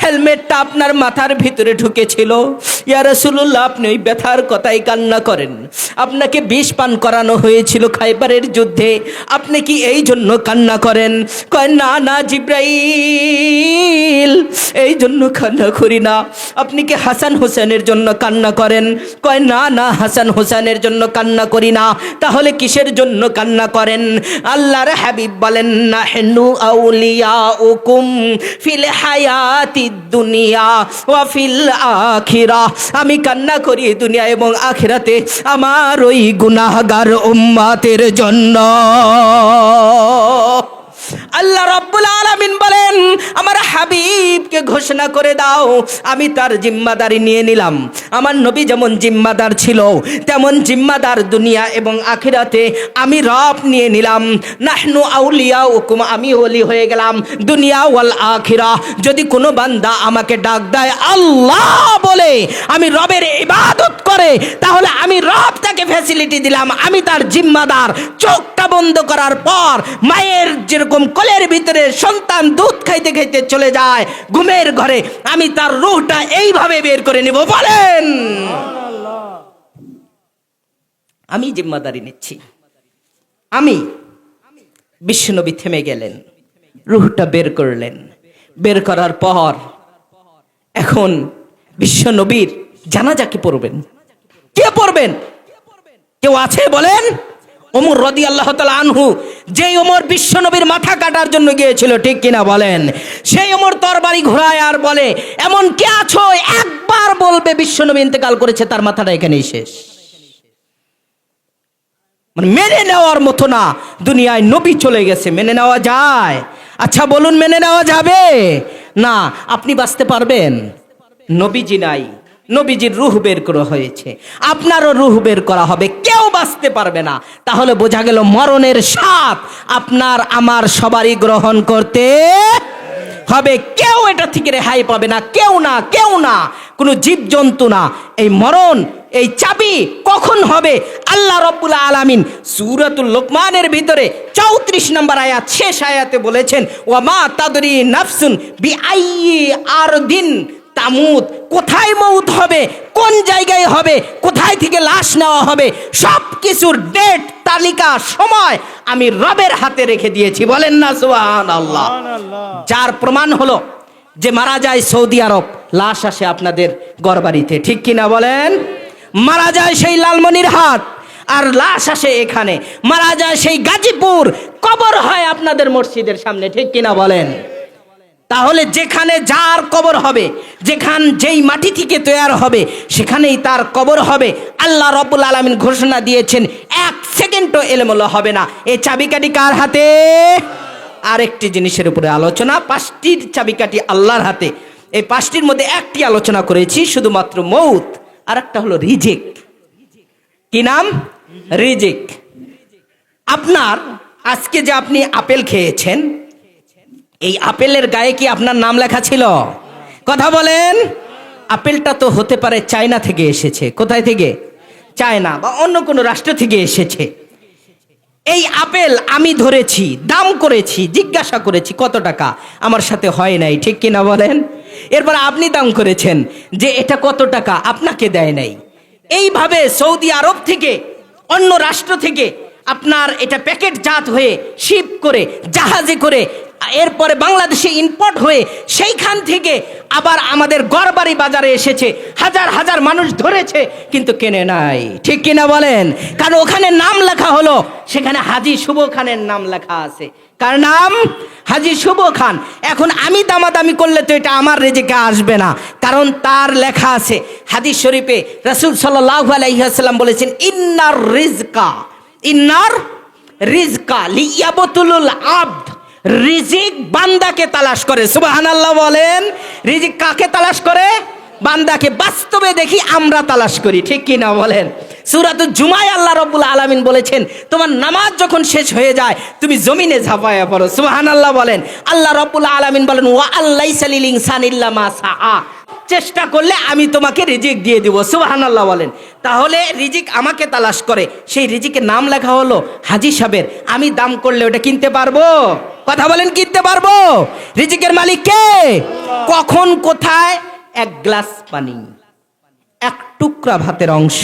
হেলমেটটা আপনার মাথার ভিতরে ঢুকেছিল। ইয়া রাসূলুল্লাহ, আপনি ওই ব্যথার কথাই কান্না করেন। আপনাকে বিষ পান করানো হয়েছিল খাইবারের যুদ্ধে, আপনি কি এই জন্য কান্না করেন? কয়, না না জিবরাইল, এই জন্য কান্না করি না। আপনি কি হাসান হোসেনের জন্য কান্না করেন? কয়, না না, হাসান হোসেনের জন্য কান্না করি না। তাহলে কিসের জন্য কান্না করেন? আল্লাহর হাবিব বলেন, নাহনু আউলিয়াউকুম ফিল হায়াতিদ দুনিয়া ওয়া ফিল আখিরাহ। আমি কান্না করি দুনিয়া এবং আখিরাতে আমার ওই গুনাহগার উম্মতের জন্য। আল্লাহ রাব্বুল আলামিন বলেন, আমার হাবিবকে ঘোষণা করে দাও, আমি তার জিম্মাদারি নিয়ে নিলাম। আমার নবী যেমন জিম্মাদার ছিল, তেমন জিম্মাদার দুনিয়া এবং আখিরাতে আমি রব নিয়ে নিলাম। নাহনু আউলিয়াউকুম, আমি ওলি হয়ে গেলাম দুনিয়া ওয়াল আখিরা। যদি কোনো বান্দা আমাকে ডাক দেয় আল্লাহ বলে, আমি রবের ইবাদত করে, তাহলে আমি রব তাকে ফ্যাসিলিটি দিলাম, আমি তার জিম্মাদার। চোখটা বন্ধ করার পর মায়ের যেরকম কোলের ভিতরে সন্তান দুধ খাইতে খাইতে চলে যায় ঘুমের ঘরে, আমি তার রূহটা এইভাবে বের করে নেব। বলেন, আমি জিম্মাদারি নিচ্ছি। আমি বিশ্বনবী থেমে গেলেন, রূহটা বের করলেন। বের করার পর এখন বিশ্বনবীর জানাজা কে পড়বেন? কে পড়বেন? কেউ আছে বলেন? ওমর রাদিয়াল্লাহু তাআলা আনহু, যেই ওমর বিশ্বনবীর মাথা কাটার জন্য গিয়েছিল, ঠিক কিনা বলেন? সেই ওমর তরবারি ঘোরায় আর বলে, এমন কে আছো একবার বলবে বিশ্বনবী ইন্তেকাল করেছে, তার মাথাটা এখানেই শেষ। মানে মেনে নেওয়ার মতো না, দুনিয়ায় নবী চলে গেছে, মেনে নেওয়া যায়? আচ্ছা বলুন, মেনে নেওয়া যাবে না? আপনি বাঁচতে পারবেন? নবীজি নাই, নবীজির রূহ বের করা হয়েছে, আপনারও রূহ বের করা হবে, কেউ বাঁচতে পারবে না। তাহলে বোঝা গেল মরণের স্বাদ আপনার আমার সবারই গ্রহণ করতে হবে। কেউ এটা থেকে রেহাই পাবে না, কেউ না, কেউ না, কোনো জীবজন্তু না। এই মরণ, এই চাবি কখন হবে? আল্লাহ রাব্বুল আলামিন সূরাতুল লোকমানের ভিতরে 34 নম্বর আয়াত, শেষ আয়াতে বলেছেন, ওয়া মা তাদরি নাফসুন বিআইয়ি আরদিন তামুত। কোথায় মউত হবে, কোন জায়গায় হবে, কোথায় থেকে লাশ নেওয়া হবে, সব কিছুর ডেট, তালিকা, সময় আমি রবের হাতে রেখে দিয়েছি। বলেন না সুবহানাল্লাহ। যার প্রমাণ হলো যে মারা যায় সৌদি আরব, লাশ আসে আপনাদের ঘরবাড়িতে, ঠিক কিনা বলেন? মারা যায় সেই লালমনিরহাট, আর লাশ আসে এখানে। মারা যায় সেই গাজীপুর, কবর হয় আপনাদের মসজিদের সামনে, ঠিক কিনা বলেন? তাহলে যেখানে যার কবর হবে, যেই মাটি থেকে তৈরি হবে, সেখানেই তার কবর হবে। আল্লাহ রাব্বুল আলামিন ঘোষণা দিয়েছেন, এক সেকেন্ডও এলোমেলো হবে না। এই চাবিকাঠি কার হাতে? আরেকটি জিনিসের উপরে আলোচনা, 5টির চাবিকাঠি আল্লাহর হাতে। এই 5টির মধ্যে একটি আলোচনা করেছি, শুধুমাত্র মৌত। আর একটা হলো রিজিক। কি নাম? রিজিক। আপনার আজকে যে আপনি আপেল খেয়েছেন, এই আপেলের গায়ে কি আপনার নাম লেখা ছিল? কথা বলেন। আপেলটা তো হতে পারে চায়না থেকে এসেছে। কোথায় থেকে? চায়না বা অন্য কোনো রাষ্ট্র থেকে এসেছে। এই আপেল আমি ধরেছি, দাম করেছি, জিজ্ঞাসা করেছি কত টাকা, আমার সাথে হয় নাই, ঠিক কিনা বলেন? এরপর আপনি দাম করেছেন যে এটা কত টাকা, আপনাকে দেয় নাই। এইভাবে সৌদি আরব থেকে, অন্য রাষ্ট্র থেকে আপনার এটা প্যাকেটজাত হয়ে শিপ করে, জাহাজে করে, এরপরে বাংলাদেশে ইম্পোর্ট হয়ে সেইখান থেকে আবার আমাদের গড়বাড়ি বাজারে এসেছে। হাজার হাজার মানুষ ধরেছে, কিন্তু কেনে নাই, ঠিক কিনা বলেন? কারণ ওখানে নাম লেখা হলো, সেখানে হাজী শুভ খানের নাম লেখা আছে। কার নাম? হাজী শুভ খান। এখন আমি দামাদামি করলে তো এটা আমার রিজিকে আসবে না, কারণ তার লেখা আছে হাদিস শরীফে। রাসূল সাল্লাল্লাহু আলাইহি ওয়াসাল্লাম বলেছেন, ইন্নার রিজকা লিয়াবতুলুল আবদ। রিজিক বান্দাকে তালাশ করে। সুবহানাল্লাহ বলেন। রিজিক কাকে তালাশ করে? বান্দাকে। বাস্তবে দেখি আমরা তালাশ করি, ঠিক কি না বলেন? সূরাতুল জুমায় আল্লাহ রাব্বুল আলামিন বলেছেন, তোমার নামাজ যখন শেষ হয়ে যায় তুমি জমিনে ঝাঁপায়া পড়ো। সুবহানাল্লাহ বলেন। আল্লাহ রাব্বুল আলামিন বলেন, ওয়া আল্লাইসা লিল ইনসানি ইল্লা মা সাআ। চেষ্টা করলে আমি তোমাকে রিজিক দিয়ে দিব। সুবহানাল্লাহ বলেন। তাহলে রিজিক আমাকে তালাশ করে। সেই রিজিকের নাম লেখা হলো হাজী সাহেবের। আমি দাম করলে ওটা কিনতে পারবো? কথা বলেন, কিনতে পারবো? রিজিকের মালিক কে? কখন, কোথায়? এক গ্লাস পানি, এক টুকরা ভাতের অংশ,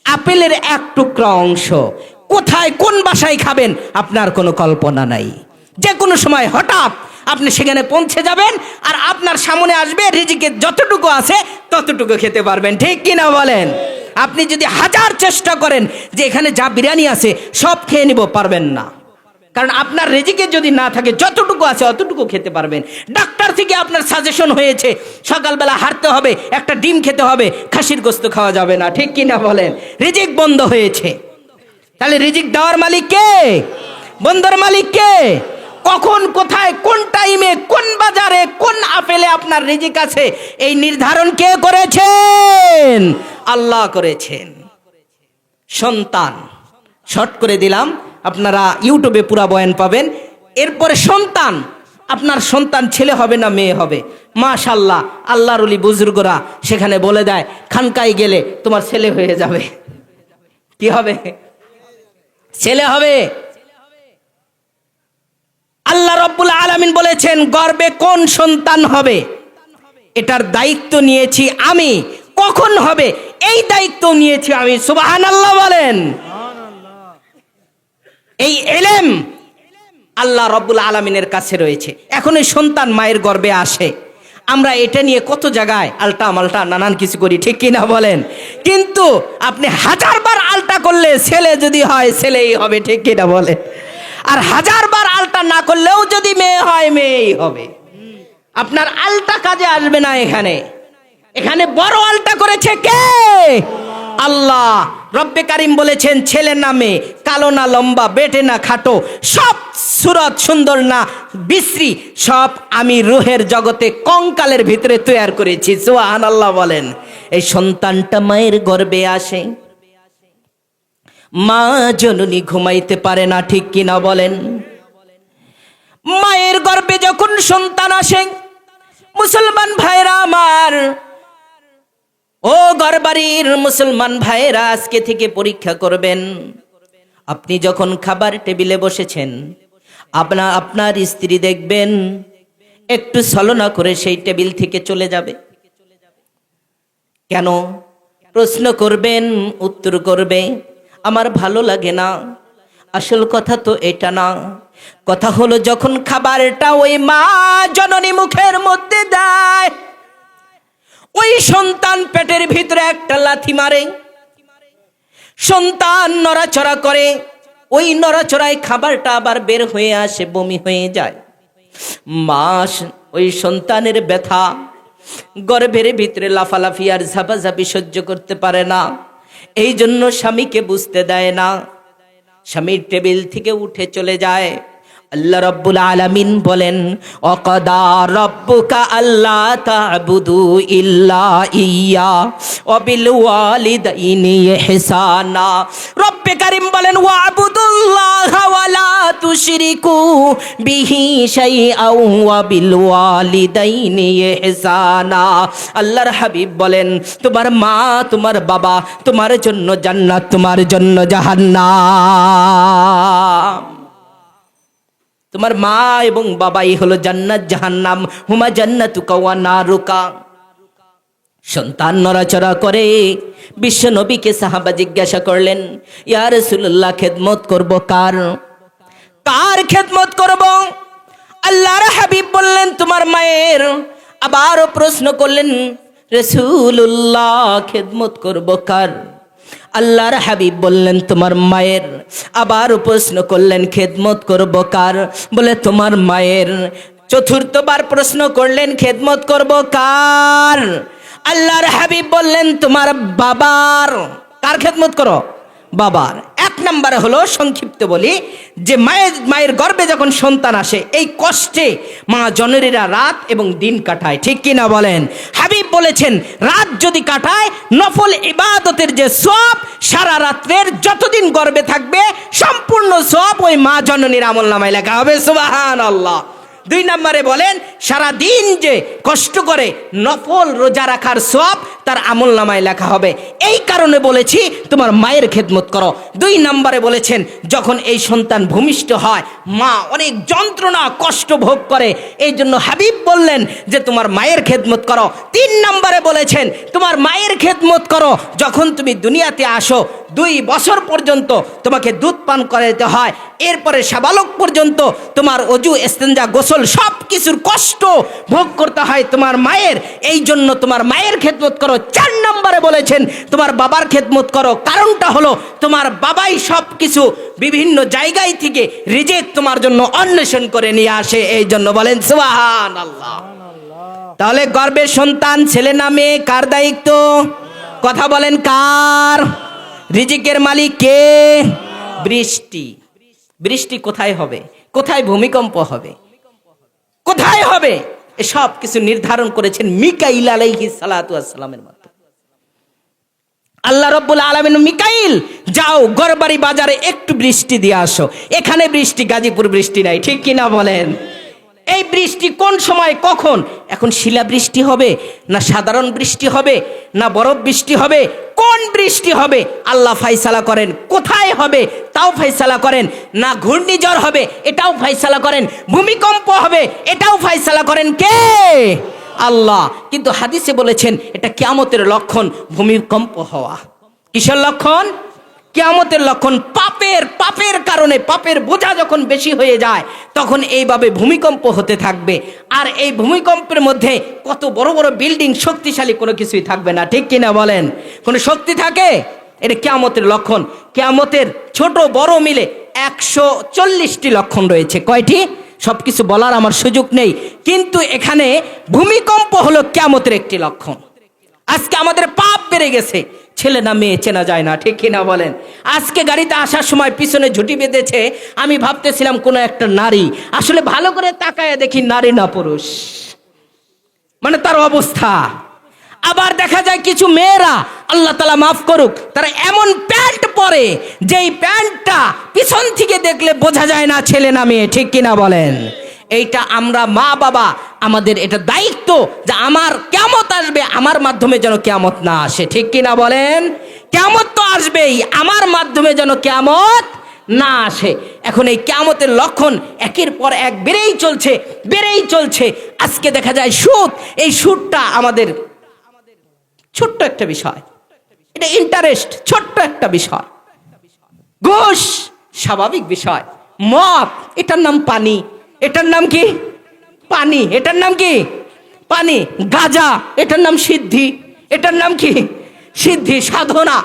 আপেলের এক টুকরা অংশ, কোথায় কোন বাসায় খাবেন আপনার কোনো কল্পনা নাই। যে কোনো সময় হঠাৎ আপনি সেখানে পৌঁছে যাবেন, আর আপনার সামনে আসবে, রিজিকের যতটুকু আছে ততটুকু খেতে পারবেন, ঠিক কিনা বলেন? আপনি যদি হাজার চেষ্টা করেন যে এখানে যা বিরিয়ানি আছে সব খেয়ে নিব, পারবেন না। কারণ আপনার রিজিকে যদি না থাকে, যতটুকু আছে অতটুকু খেতে পারবেন। ডাক্তার থেকে আপনার সাজেশন হয়েছে সকালবেলা হাঁটতে হবে, একটা ডিম খেতে হবে, খাসির গোস্ত খাওয়া যাবে না, ঠিক কিনা বলেন? রিজিক বন্ধ হয়েছে। তাহলে রিজিক দেওয়ার মালিক কে? বন্দার মালিক কে? কখন, কোথায়, কোন টাইমে, কোন বাজারে, কোন আপেলে আপনার রিজিক আছে, এই নির্ধারণ কে করেছেন? আল্লাহ করেছেন। সন্তান, শর্ট করে দিলাম, আপনারা ইউটিউবে পুরা বয়ান পাবেন। এরপরে সন্তান, আপনার সন্তান ছেলে হবে না মেয়ে হবে? মাশাআল্লাহ, আল্লাহর ওলি বুজুর্গরা সেখানে বলে দেয়, খানকায় গেলে তোমার ছেলে হয়ে যাবে। কি হবে? ছেলে হবে। আল্লাহ রাব্বুল আলামিন বলেছেন, গর্ভে কোন সন্তান হবে এটার দায়িত্ব নিয়েছি আমি। কখন হবে এই দায়িত্ব নিয়েছি আমি। সুবহানাল্লাহ বলেন। এই ইলম আল্লাহ রাব্বুল আলামিনের কাছে রয়েছে। এখন এই সন্তান মায়ের গর্ভে আসে, আমরা এটা নিয়ে কত জায়গায় আলটা মালটা নানান কিছু করি, ঠিক কিনা বলেন? কিন্তু আপনি হাজারবার আলটা করলে ছেলে যদি হয় ছেলেই হবে, ঠিক কিনা বলেন? আর হাজারবার আলটা না করলেও যদি মেয়ে হয় মেয়েই হবে। আপনার আলটা কাজে আসবে না। এখানে বড় আলটা করেছে কে? আল্লাহ। রব্বে কারিম বলেছেন, ছেলে না মেয়ে, কালো না লম্বা, বেটে না খাটো, সব সুরত সুন্দর না বিশ্রী, সব আমি রুহের জগতে কঙ্কালের ভিতরে তৈরি করেছি। সুবহানাল্লাহ বলেন। এই সন্তানটা মায়ের গর্ভে আসে, মা জননী ঘুমাইতে পারে না, ঠিক কিনা বলেন? মায়ের গর্ভে যখন সন্তান আসে, মুসলমান ভাইরা আমার, ও ঘরবাড়ির মুসলমান ভাইরা, আজকে থেকে পরীক্ষা করবেন। আপনি যখন খাবার টেবিলে বসেছেন, আপনার স্ত্রী দেখবেন একটু ছলনা করে সেই টেবিল থেকে চলে যাবে। কেন? প্রশ্ন করবেন, উত্তর করবে, আমার ভালো লাগে না। আসল কথা তো এটা না। কথা হলো, যখন খাবারটা ওই মা জননী মুখের মধ্যে দেয়, ওই সন্তান পেটের ভিতরে একটা লাথি মারে, সন্তান নড়াচড়া করে, ওই নড়াচড়ায় খাবারটা আবার বের হয়ে আসে, বমি হয়ে যায়। মা ওই সন্তানের ব্যথা গর্ভের ভিতরে লাফালাফি আর ঝাপাঝাপি সহ্য করতে পারে না, এই জন্য স্বামীকে বুঝতে দেয় না। স্বামীর টেবিল থেকে উঠে চলে যায়। আল্লাহ রাব্বুল আলামিন বলেন, ওয়াকাদা রাব্বুকা আল্লা তা'বুদু ইল্লা ইয়্যা ওয়া বিল ওয়ালিদাইনি ইহসানা। রব্বে কারীম বলেন, ওয়া'বুদুল্লাহা ওয়া লা তুশরিকু বিহি শাইআন ওয়া বিল ওয়ালিদাইনি ইহসানা। আল্লাহর হাবিব বলেন, তোমার মা, তোমার বাবা তোমার জন্য জান্নাত, তোমার জন্য জাহান্নাম। তোমার মা এবং বাবাই হলো জান্নাত জাহান্নাম, হুমা জান্নাতুকা ওয়া নারুকা। সন্তান নড়াচড়া করে। বিশ্ব নবীকে সাহাবা জিজ্ঞাসা করলেন, ইয়া রাসূলুল্লাহ, খেদমত করব কার? কার খেদমত করব? আল্লাহর হাবিব বললেন, তোমার মায়ের। আবারও প্রশ্ন করলেন, রাসূলুল্লাহ, খেদমত করব কার? আল্লাহর হাবিব বললেন, তোমার মায়ের। আবার প্রশ্ন করলেন, খেদমত করব কার? বলে তোমার মায়ের। চতুর্থবার প্রশ্ন করলেন, খেদমত করব কার? আল্লাহর হাবিব বললেন, তোমার বাবার। কার খেদমত করো? বাবার। এক নম্বরে হলো, সংক্ষিপ্ত বলি, যে মায়ের গর্ভে যখন সন্তান আসে, এই কষ্টে মা জননীরা রাত এবং দিন কাটায়, ঠিক কিনা বলেন? হাবিব বলেছেন, রাত যদি কাটায়, নফল ইবাদতের যে সওয়াব সারা রাত্রের যতদিন গর্ভে থাকবে সম্পূর্ণ সওয়াব ওই মা জননীর আমলনামায় লেখা হবে। সুবহানাল্লাহ। দুই নম্বরে বলেন, সারা দিন যে কষ্ট করে নফল রোজা রাখার সওয়াব তার আমলনামায় লেখা হবে। এই কারণে বলেছি তোমার মায়ের খেদমত করো। দুই নম্বরে বলেছেন, যখন এই সন্তান ভূমিষ্ঠ হয়, মা অনেক যন্ত্রণা কষ্ট ভোগ করে, এই জন্য হাবিব বললেন যে তোমার মায়ের খেদমত করো। তিন নম্বরে বলেছেন, তোমার মায়ের খেদমত করো যখন তুমি দুনিয়াতে আসো, 2 বছর পর্যন্ত তোমাকে দুধ পান করাতে হয়, এরপরে সাবালক পর্যন্ত তোমার অজু, ইস্তেঞ্জা, গোসল সব কিছুর কষ্ট ভোগ করতে হয় তোমার মায়ের, এই জন্য তোমার মায়ের খেদমত করো। 4 নম্বরে বলেছেন, তোমার বাবার খেদমত করো। কারণটা হলো, তোমার বাবাই সব কিছু বিভিন্ন জায়গায় থেকে রিজিক তোমার জন্য অন্বেষণ করে নিয়ে আসে, এই জন্য বলেন সুবহানাল্লাহ। তাহলে গর্ভের সন্তান ছেলে না মেয়ে, কার দায়িত্ব? কথা বলেন, কার? রিজিকের মালিক কে? বৃষ্টি। বৃষ্টি কোথায় হবে? কোথায় ভূমিকম্প হবে? কোথায় হবে? এসব কিছু নির্ধারণ করেছেন মিকাইল আলাইহিস সালাতু ওয়াস সালামের মাধ্যমে। আল্লাহ রাব্বুল আলামিন, মিকাইল যাও গড়বাড়ি বাজারে একটু বৃষ্টি দিয়ে আসো। এখানে বৃষ্টি, গাজীপুর বৃষ্টি নাই, ঠিক কিনা বলেন? এই বৃষ্টি কোন সময়, কখন? এখন শিলা বৃষ্টি হবে না সাধারণ বৃষ্টি হবে না বরফ বৃষ্টি হবে? কোন বৃষ্টি হবে আল্লাহ ফায়সালা করেন। কোথায় হবে তাও ফায়সালা করেন। না ঘূর্ণিঝড় হবে এটাও ফায়সালা করেন, ভূমিকম্প হবে এটাও ফায়সালা করেন কে? আল্লাহ। কিন্তু হাদিসে বলেছেন এটা কিয়ামতের লক্ষণ, ভূমিকম্প হওয়া। কিসের লক্ষণ? কিয়ামতের লক্ষণ। পাপের কারণে, পাপের বোঝা যখন বেশি হয়ে যায় তখন এইভাবে ভূমিকম্প হতে থাকবে। আর এই ভূমিকম্পের মধ্যে কত বড় বড় বিল্ডিং, শক্তিশালী কোনো কিছুই থাকবে না, ঠিক কিনা বলেন? কোনো শক্তি থাকে? এটা কিয়ামতের লক্ষণ। কিয়ামতের ছোট বড় মিলে 140টি লক্ষণ রয়েছে। কয়টি? সব কিছু বলার আমার সুযোগ নেই, কিন্তু এখানে ভূমিকম্প হলো কিয়ামতের একটি লক্ষণ। আজকে আমাদের পাপ বেড়ে গেছে, ছেলে না মেয়ে চেনা যায় না, ঠিক কিনা বলেন? আজকে গাড়িতে আসার সময় পিছনে ঝুঁটি বেঁধেছে, আমি ভাবতেছিলাম কোনো একটা নারী, আসলে ভালো করে তাকায় দেখি নারী না পুরুষ, মানে তার অবস্থা। আবার দেখা যায় কিছু মেয়েরা, আল্লাহ তাআলা মাফ করুক, তারা এমন প্যান্ট পরে যেই প্যান্টটা পিছন থেকে দেখলে বোঝা যায় না ছেলে না মেয়ে, ঠিক কিনা বলেন? এইটা আমরা মা বাবা, আমাদের এটা দায়িত্ব যে আমার কিয়ামত আসবে, আমার মাধ্যমে যেন কিয়ামত না আসে, ঠিক কিনা বলেন? কিয়ামত তো আসবেই, আমার মাধ্যমে যেন কিয়ামত না আসে। এখন এই কিয়ামতের লক্ষণ একের পর এক বেড়েই চলছে। আজকে দেখা যায় সুদ, এই সুদটা আমাদের ছোট্ট একটা বিষয়, এটা ইন্টারেস্ট, ছোট্ট একটা বিষয়। ঘুষ স্বাভাবিক বিষয়। মদ, এটার নাম পানি, এটার নাম কি? পানি, এটার নাম কি? পানি, গাজা, এটার নাম সিদ্ধি। এটার নাম কি? সিদ্ধি, সাধনা।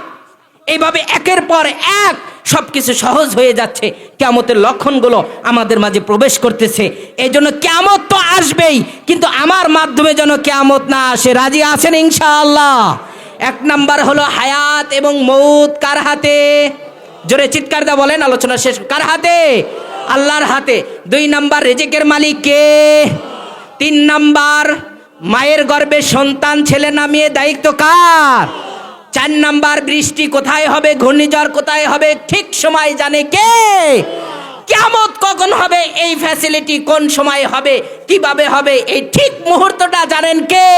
এইভাবে একের পর এক সবকিছু সহজ হয়ে যাচ্ছে। কিয়ামতের লক্ষণগুলো আমাদের মাঝে প্রবেশ করতেছে। এই জন্য কিয়ামত তো আসবেই, কিন্তু আমার মাধ্যমে যেন কিয়ামত না আসে। রাজি আছেন ইনশাআল্লাহ? এক নাম্বার হলো হায়াত এবং মৌত কার হাতে? জোরে চিৎকার দা বলেন, আলোচনা শেষ। কার হাতে? আল্লাহর হাতে। 2 নাম্বার, রিজিকের মালিক কে? 3 নাম্বার, মায়ের গর্ভে সন্তান ছেলে নামিয়ে দায়িত্ব কার? 4 নাম্বার, বৃষ্টি কোথায় হবে, ঘূর্ণিঝড় কোথায় হবে, ঠিক সময় জানে কে? কিয়ামত কখন হবে, এই ফ্যাসিলিটি কোন সময় হবে, কিভাবে হবে, এই ঠিক মুহূর্তটা জানেন কে?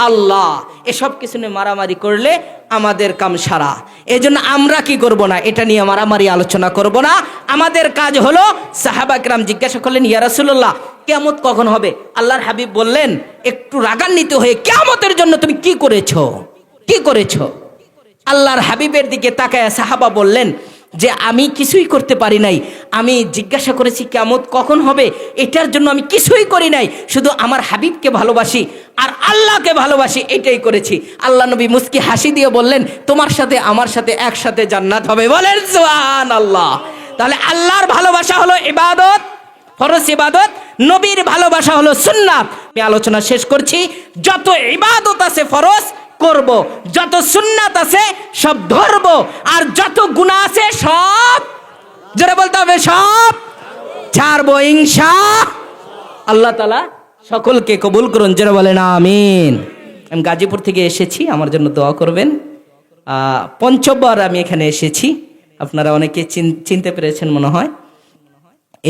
আল্লাহ। এসব কিছু নিয়ে মারামারি করলে আমাদের কাম সারা। এই জন্য আমরা কি করব না, এটা নিয়ে মারামারি আলোচনা করব না। আমাদের কাজ হলো, সাহাবা কিরাম জিজ্ঞাসা করলেন, ইয়া রাসূলুল্লাহ কিয়ামত কখন হবে? আল্লাহর হাবিব বললেন একটু রাগান্বিত হয়ে, কিয়ামতের জন্য তুমি কি করেছো, কি করেছো? আল্লাহর হাবিবের দিকে তাকায় সাহাবা বললেন যে আমি কিছুই করতে পারি নাই। আমি জিজ্ঞাসা করেছি কিয়ামত কখন হবে, এটার জন্য আমি কিছুই করি নাই, শুধু আমার হাবিবকে ভালোবাসি আর আল্লাহকে ভালোবাসি, এটাই করেছি। আল্লাহ নবী মুস্কি হাসি দিয়ে বললেন, তোমার সাথে আমার সাথে একসাথে জান্নাত হবে। বলেন সুবহানাল্লাহ। তাহলে আল্লাহর ভালোবাসা হলো ইবাদত, ফরজ ইবাদত। নবীর ভালোবাসা হলো সুন্নাত। আমি আলোচনা শেষ করছি। যত ইবাদত আছে ফরজ করব, যত সুন্নাত আছে সব ধরব, আর যত গুনাহ আছে সব, জোরে বলতে হবে, সব ছাড়বো ইনশাআল্লাহ। তাআলা সকলকে কবুল করুন, জোরে বলেন আমিন। আমি গাজীপুর থেকে এসেছি, আমার জন্য দোয়া করবেন। পঞ্চমবার আমি এখানে এসেছি, আপনারা অনেকে চিনতে পেরেছেন মনে হয়।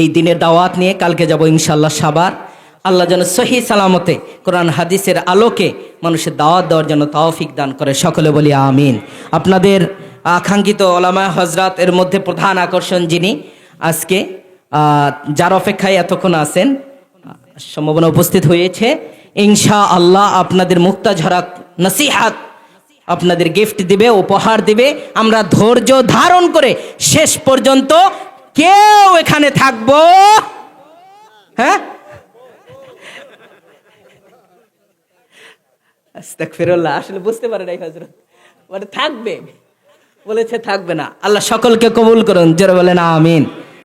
এই দিনের দাওয়াত নিয়ে কালকে যাব ইনশাআল্লাহ সাভার। আল্লাহ যেন সহি সালামতে কোরআন হাদিসের আলোকে মানুষের দাওয়াত দেওয়ার জন্য তৌফিক দান করে, সকলে বলি আমিন। আপনাদের আকাঙ্ক্ষিত ওলামা হযরত এর মধ্যে প্রধান আকর্ষণ যিনি আজকে যার অপেক্ষায় এতক্ষণ আছেন, সম্ভাবনা উপস্থিত হয়েছে ইনশাআল্লাহ। আপনাদের মুক্তা ঝরা নসিহাত আপনাদের গিফট দিবে, উপহার দিবে। আমরা ধৈর্য ধারণ করে শেষ পর্যন্ত কেউ এখানে থাকবো, হ্যাঁ, আস্তাগফিরুল্লাহ, আসলে বুঝতে পারে নাই হযরত, মানে থাকবে বলেছে, থাকবে না। আল্লাহ সকলকে কবুল করুন, জোরে বলেন আমিন।